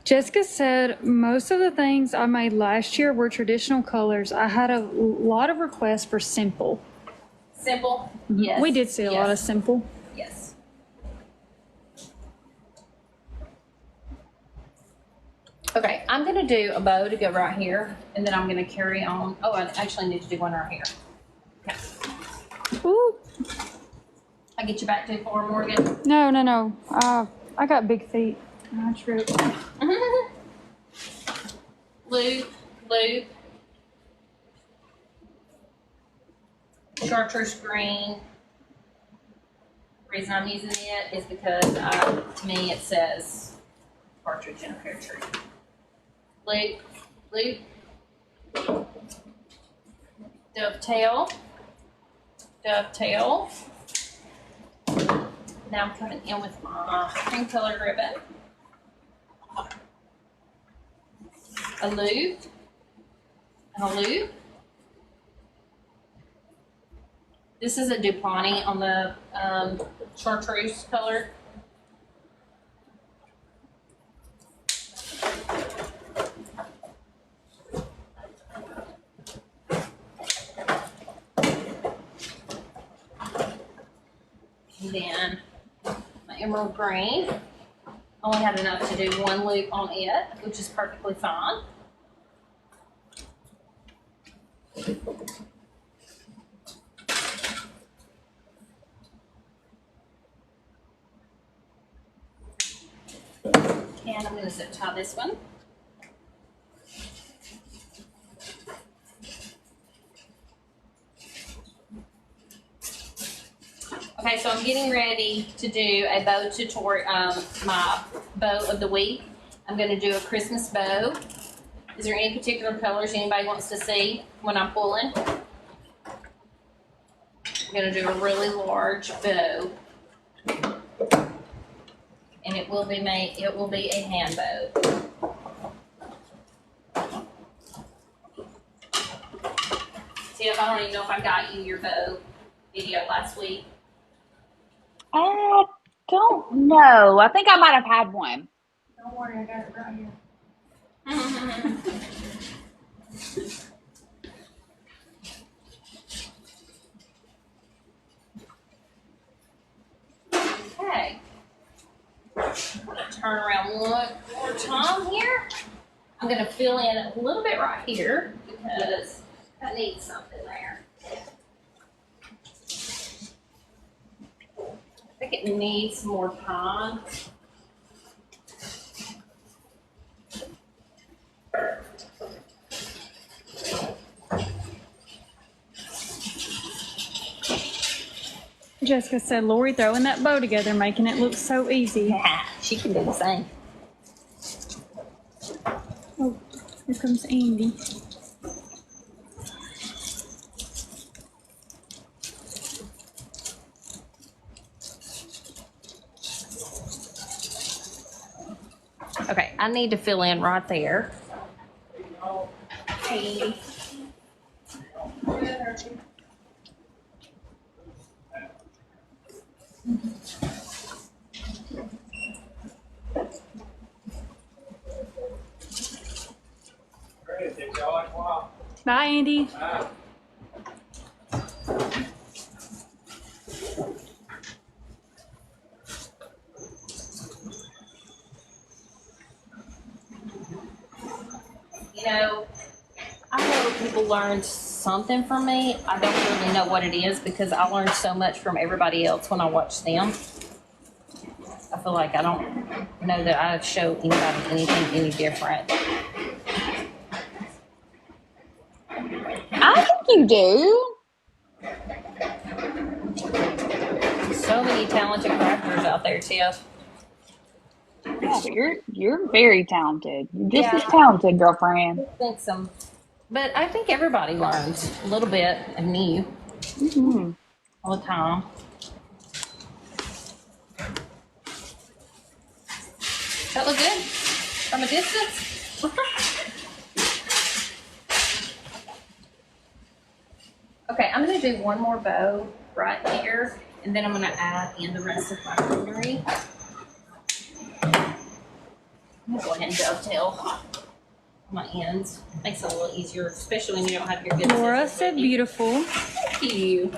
Jessica said most of the things I made last year were traditional colors. I had a lot of requests for simple. Simple? Yes. We did see a lot of simple. Yes. Okay, I'm going to do a bow to go right here, and then I'm going to carry on. Oh, I actually need to do one right here. Okay. Ooh. I get you back too far, Morgan? No. I got big feet. I true. Loop. Chartreuse green. The reason I'm using it is because to me it says partridge in a pear tree. Loop. Dovetail. Now I'm coming in with my cream colored ribbon. A loop. And a loop. This is a Duplanty on the chartreuse color. And then my emerald green. Only had enough to do one loop on it, which is perfectly fine. And I'm going to zip tie this one. Okay, so I'm getting ready to do a bow tutorial, my bow of the week. I'm going to do a Christmas bow. Is there any particular colors anybody wants to see when I'm pulling? I'm going to do a really large bow. And it will be a hand bow. Tiff, I don't even know if I got you your bow video last week. I don't know. I think I might have had one. Don't worry, I got it right here. Okay. I'm going to turn around one more time here. I'm going to fill in a little bit right here because I need something there. I think it needs more time. Jessica said, Lori throwing that bow together, making it look so easy. Yeah, she can do the same. Oh, here comes Andy. Okay, I need to fill in right there. Okay. Bye, Andy. You know, I hope people learned something from me. I don't really know what it is because I learned so much from everybody else when I watch them. I feel like I don't know that I show anybody anything any different. I think you do. So many talented crafters out there, Tiff. Yeah, but you're very talented. You're just as Yeah. talented, girlfriend. I think some, but I think everybody learns a little bit of new Mm-hmm. all the time. That look good from a distance. Okay, I'm gonna do one more bow right here, and then I'm gonna add in the rest of my jewelry. I'm gonna go ahead and dovetail my ends. Makes it a little easier, especially when you don't have your good Laura scissors said with you. beautiful. Thank you.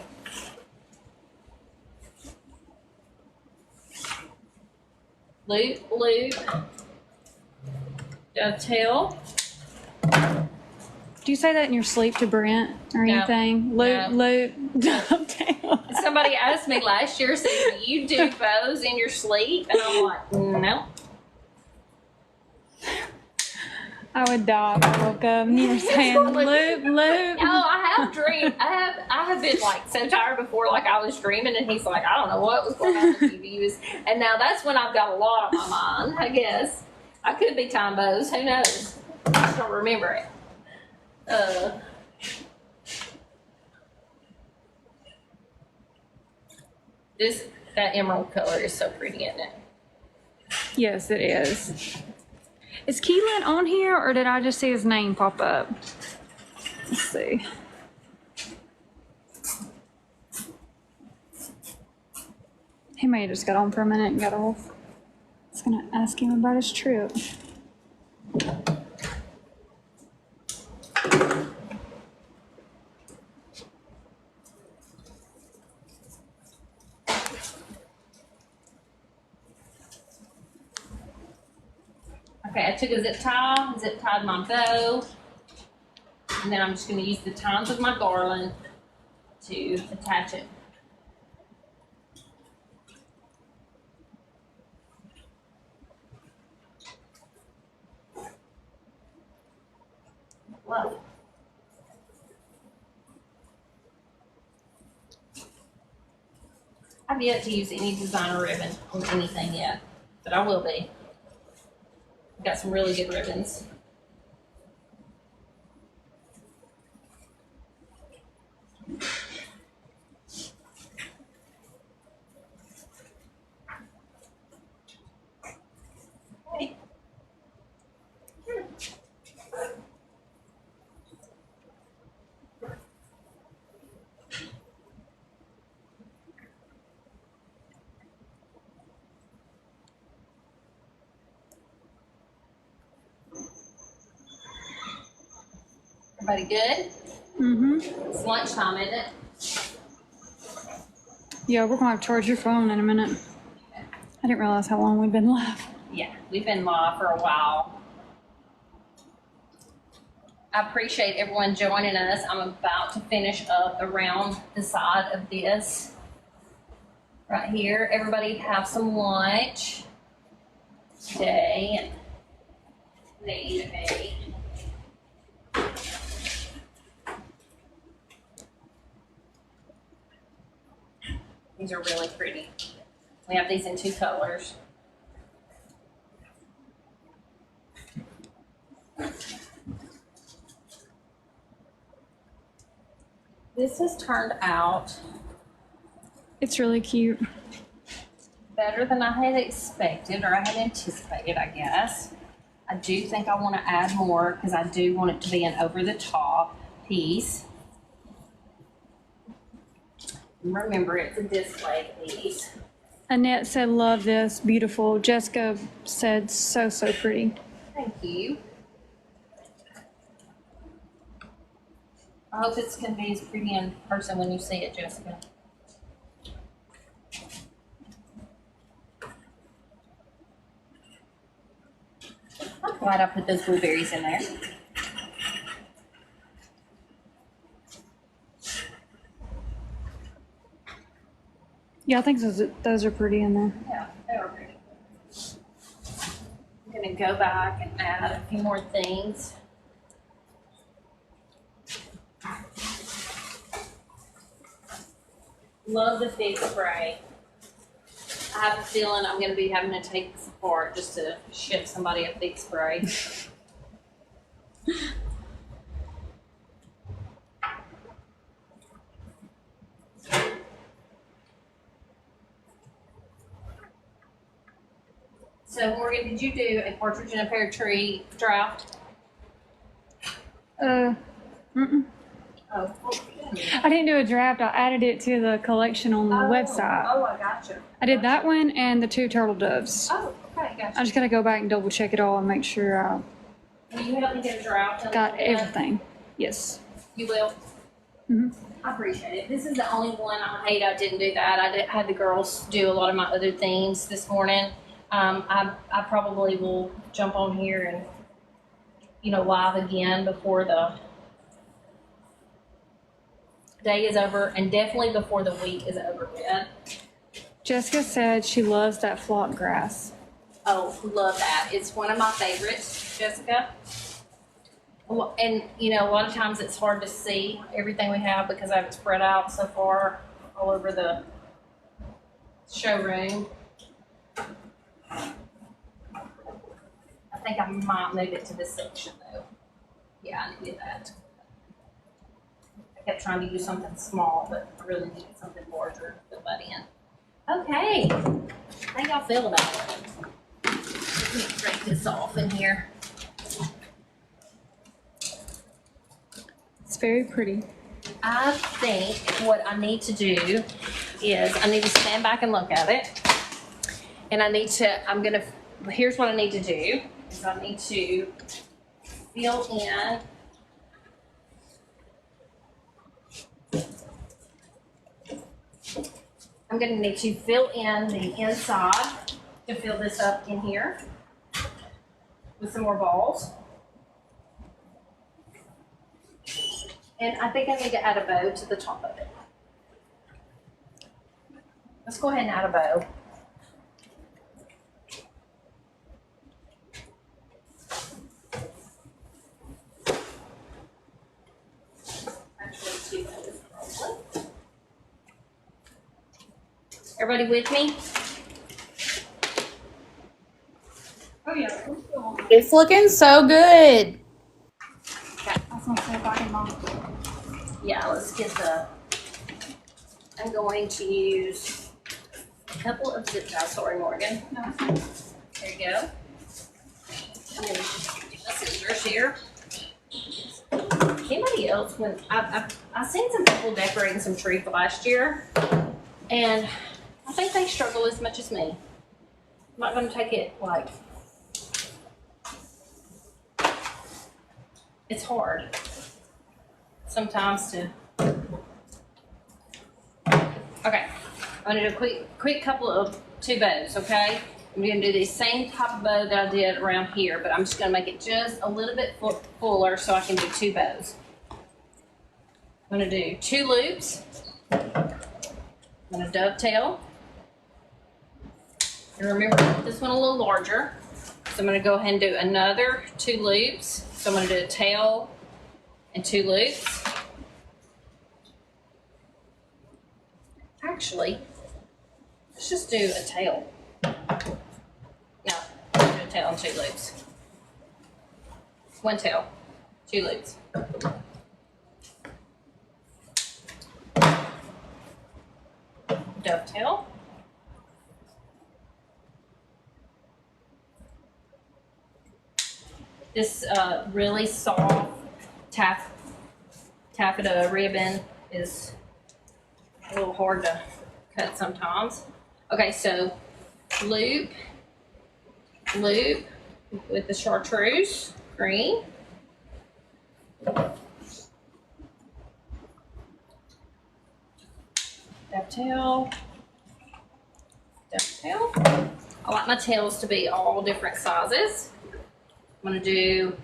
Loop, loop. Dovetail. Do you say that in your sleep to Brent or No. anything? No. Loop, dovetail. Somebody asked me last year, said, do you do bows in your sleep? And I'm like, no. I would die if I woke up and you were saying loop, loop. No, I have dreamed. I have been like so tired before, like I was dreaming, and he's like, I don't know what was going on with you views. And now that's when I've got a lot on my mind, I guess. I could be time bows, who knows? I just don't remember it. That emerald color is so pretty, isn't it? Yes, it is. Is Keelan on here or did I just see his name pop up? Let's see. He may have just got on for a minute and got off. I was gonna ask him about his trip. Okay, I took a zip tied my bow, and then I'm just going to use the tines of my garland to attach it. Love it. I've yet to use any designer ribbon on anything yet, but I will be. I've got some really good ribbons. Everybody good? Mm-hmm. It's lunchtime, isn't it? Yeah, we're gonna have to charge your phone in a minute. I didn't realize how long we'd been live. Yeah, we've been live for a while. I appreciate everyone joining us. I'm about to finish up around the side of this right here. Everybody have some lunch today. They eat a These are really pretty. We have these in 2 colors. This has turned out It's really cute. better than I had expected, or I had anticipated, I guess. I do think I want to add more because I do want it to be an over-the-top piece. Remember, it's a display piece. Annette said, love this, beautiful. Jessica said, so, so pretty. Thank you. I hope it's going to be as pretty in person when you see it, Jessica. I'm glad I put those blueberries in there. Yeah, I think those are pretty in there. Yeah, they are pretty. I'm going to go back and add a few more things. Love the fig spray. I have a feeling I'm going to be having to take this apart just to ship somebody a fig spray. So, Morgan, did you do a partridge in a pear tree draft? Mm-mm. Oh, I didn't do a draft. I added it to the collection on the website. Oh, I gotcha. I did that one and the 2 turtle doves. Oh, okay, gotcha. I just gotta go back and double check it all and make sure I Will you help me get a draft? got everything. Yes. You will? Mm-hmm. I appreciate it. This is the only one I hate I didn't do that. Had the girls do a lot of my other things this morning. I probably will jump on here and, live again before the day is over, and definitely before the week is over with. Jessica said she loves that flock grass. Oh, love that. It's one of my favorites, Jessica. And, a lot of times it's hard to see everything we have because I have it spread out so far all over the showroom. I think I might move it to this section, though. Yeah, I need that. I kept trying to do something small, but I really needed something larger to put that in. Okay. How y'all feel about it? Let me break this off in here. It's very pretty. I think what I need to do is I need to stand back and look at it. And here's what I need to do. Is I need to fill in I'm going to need to fill in the inside to fill this up in here with some more balls. And I think I need to add a bow to the top of it. Let's go ahead and add a bow. Actually, 2 bows probably. Everybody with me? Oh yeah. It's looking so good. I was gonna say back in mom. Yeah, let's get I'm going to use a couple of zip ties. Sorry, Morgan. No. There you go. I'm going to use my scissors here. Anybody else, when I seen some people decorating some trees last year, and I think they struggle as much as me. I'm not going to take it like, it's hard sometimes to, okay, I'm going to do a quick couple of 2 bows, okay? I'm going to do the same type of bow that I did around here, but I'm just going to make it just a little bit fuller so I can do 2 bows. I'm going to do 2 loops. I'm going to dovetail. And remember, this one a little larger. So I'm going to go ahead and do another 2 loops. So I'm going to do a tail and 2 loops. Actually, Let's just do a tail. No, do a tail and 2 loops. 1 tail, 2 loops. Dovetail. This really soft taffeta ribbon is a little hard to cut sometimes. Okay, so loop, loop with the chartreuse green. Dovetail, dovetail. I like my tails to be all different sizes. I'm going to do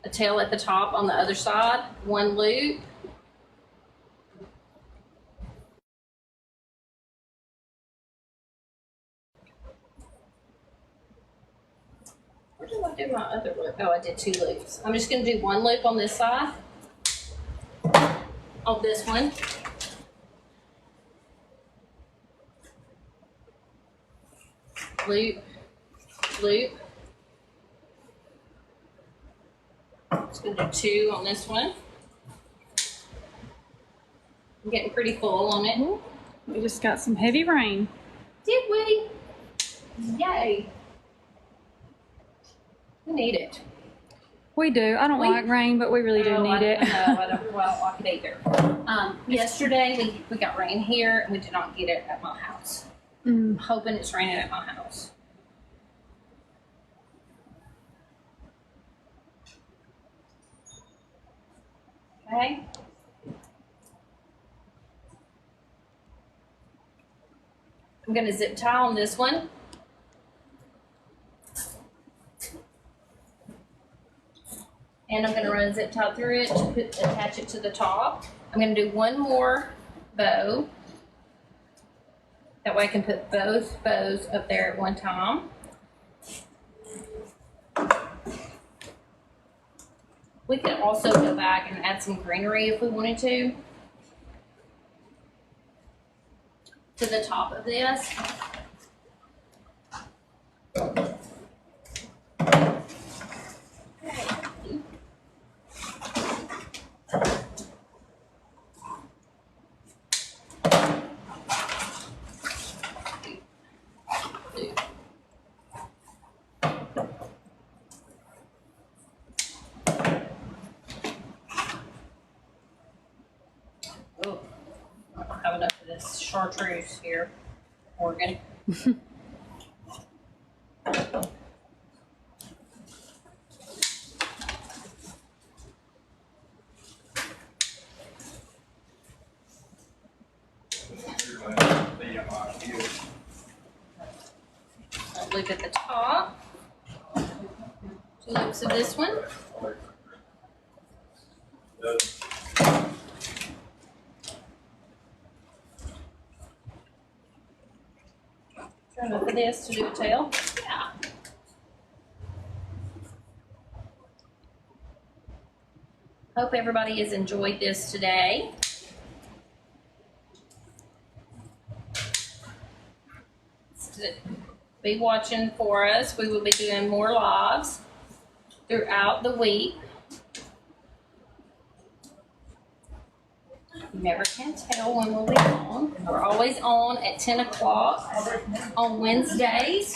a tail at the top on the other side, 1 loop. Where did I do my other loop? Oh, I did 2 loops. I'm just going to do 1 loop on this side, on this one. Loop, loop. Just going to do 2 on this one. I'm getting pretty full on it. We just got some heavy rain. Did we? Yay. We need it. We do. I don't like rain, but we really do need it. No, I don't like it either. Yesterday we got rain here and we did not get it at my house. I'm hoping it's raining at my house. Okay. I'm going to zip tie on this one. And I'm going to run a zip tie through it to attach it to the top. I'm going to do 1 more bow. That way I can put both bows up there at one time. We could also go back and add some greenery if we wanted to the top of this. Oh, I don't have enough of this chartreuse here, Morgan. I'll loop at the top. 2 loops of this one. Enough of this to do a tail. Yeah. Hope everybody has enjoyed this today. Be watching for us. We will be doing more lives throughout the week. You never can tell when we'll be on. We're always on at 10 o'clock on Wednesdays.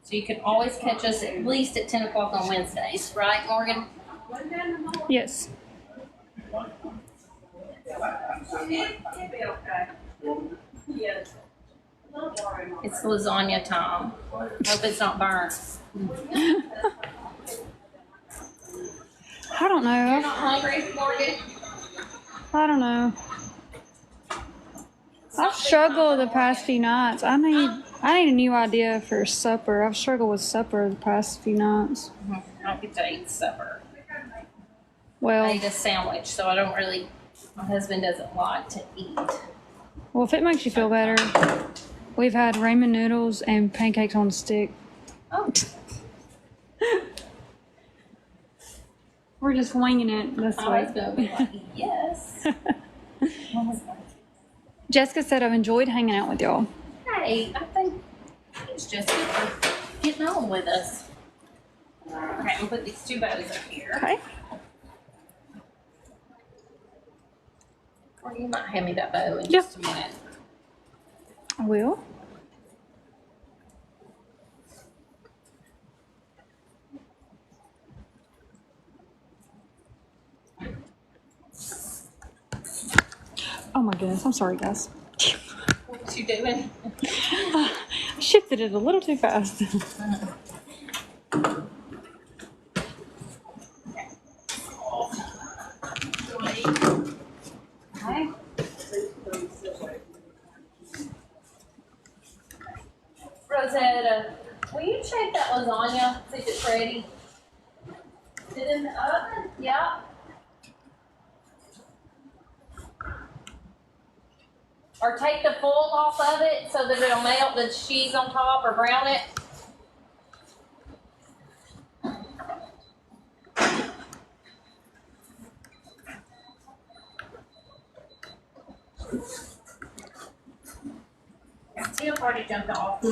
So you can always catch us at least at 10 o'clock on Wednesdays, right, Morgan? Yes. It's lasagna time. Hope it's not burnt. I don't know. You're not hungry, Morgan? I don't know. I've struggled the past few nights. I need a new idea for supper. I've struggled with supper the past few nights. I don't get to eat supper. I Well, eat a sandwich, so I don't really. My husband doesn't like to eat. well, if it makes you feel better, we've had ramen noodles and pancakes on a stick. Oh. We're just winging it this I was way. going to be like, yes. Jessica said, I've enjoyed hanging out with y'all. Hey, I think it's just good for getting on with us. Okay, I'm going to put these 2 bows up here. Okay. Or you might hand me that bow in Yeah. just a minute. I will. Oh my goodness, I'm sorry, guys. What you doing? I shifted it a little too fast. Okay. Rosetta, will you check that lasagna, see if it's ready? Is it in the oven? Yeah. Or take the foil off of it so that it'll melt the cheese on top, or brown it. Tim already jumped off.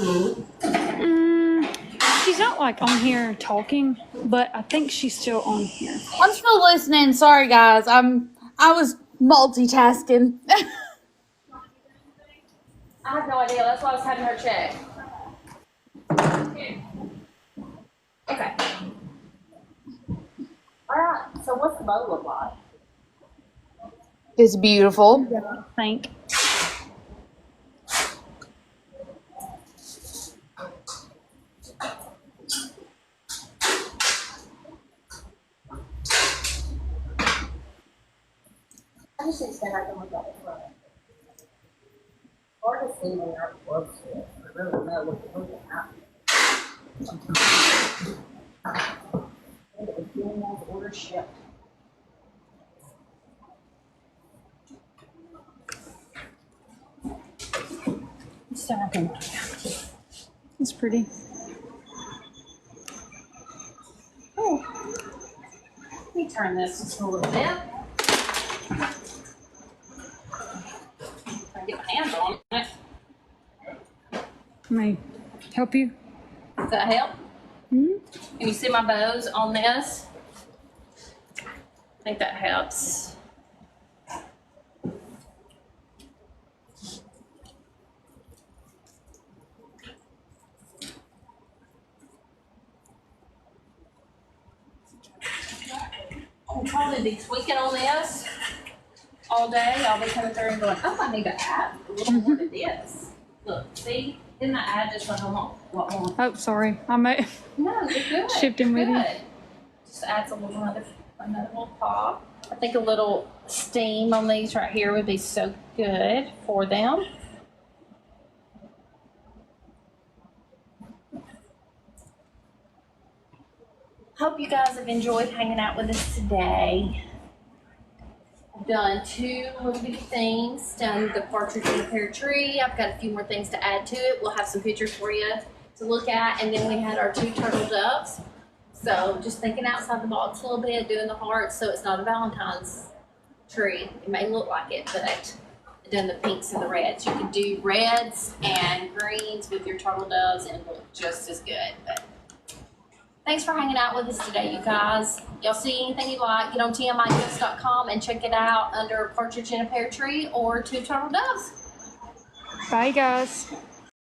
She's not like on here talking, but I think she's still on here. I'm still listening. Sorry, guys. I was multitasking. I have no idea. That's why I was having her check. Okay. All right. So what's the bow look like? It's beautiful. I think. I just think that I can look at it front. Hard to see when you're up close to it. I really don't know what you're looking at. It was doing those order shipped. It's pretty. Oh. Let me turn this just a little bit. Get my hands on it. Let me help you. Does that help? Hmm? Can you see my bows on this? I think that helps. I'll probably be tweaking on this all day. I'll be coming through and going, oh, I need to add a little more to this. Look, see? Didn't I add just like a lot more? Oh, sorry. I may No, you're good. Shifting with you. Good. Just adds a little another little pop. I think a little steam on these right here would be so good for them. Hope you guys have enjoyed hanging out with us today. I've done 2 little bitty things. Done the partridge in a pear tree. I've got a few more things to add to it. We'll have some pictures for you to look at. And then we had our 2 turtle doves. So just thinking outside the box a little bit, doing the hearts so it's not a Valentine's tree. It may look like it, but I've done the pinks and the reds. You can do reds and greens with your turtle doves and look just as good. But thanks for hanging out with us today, you guys. Y'all see anything you like, get on tmigifts.com and check it out under Partridge in a Pear Tree or 2 Turtle Doves. Bye, guys.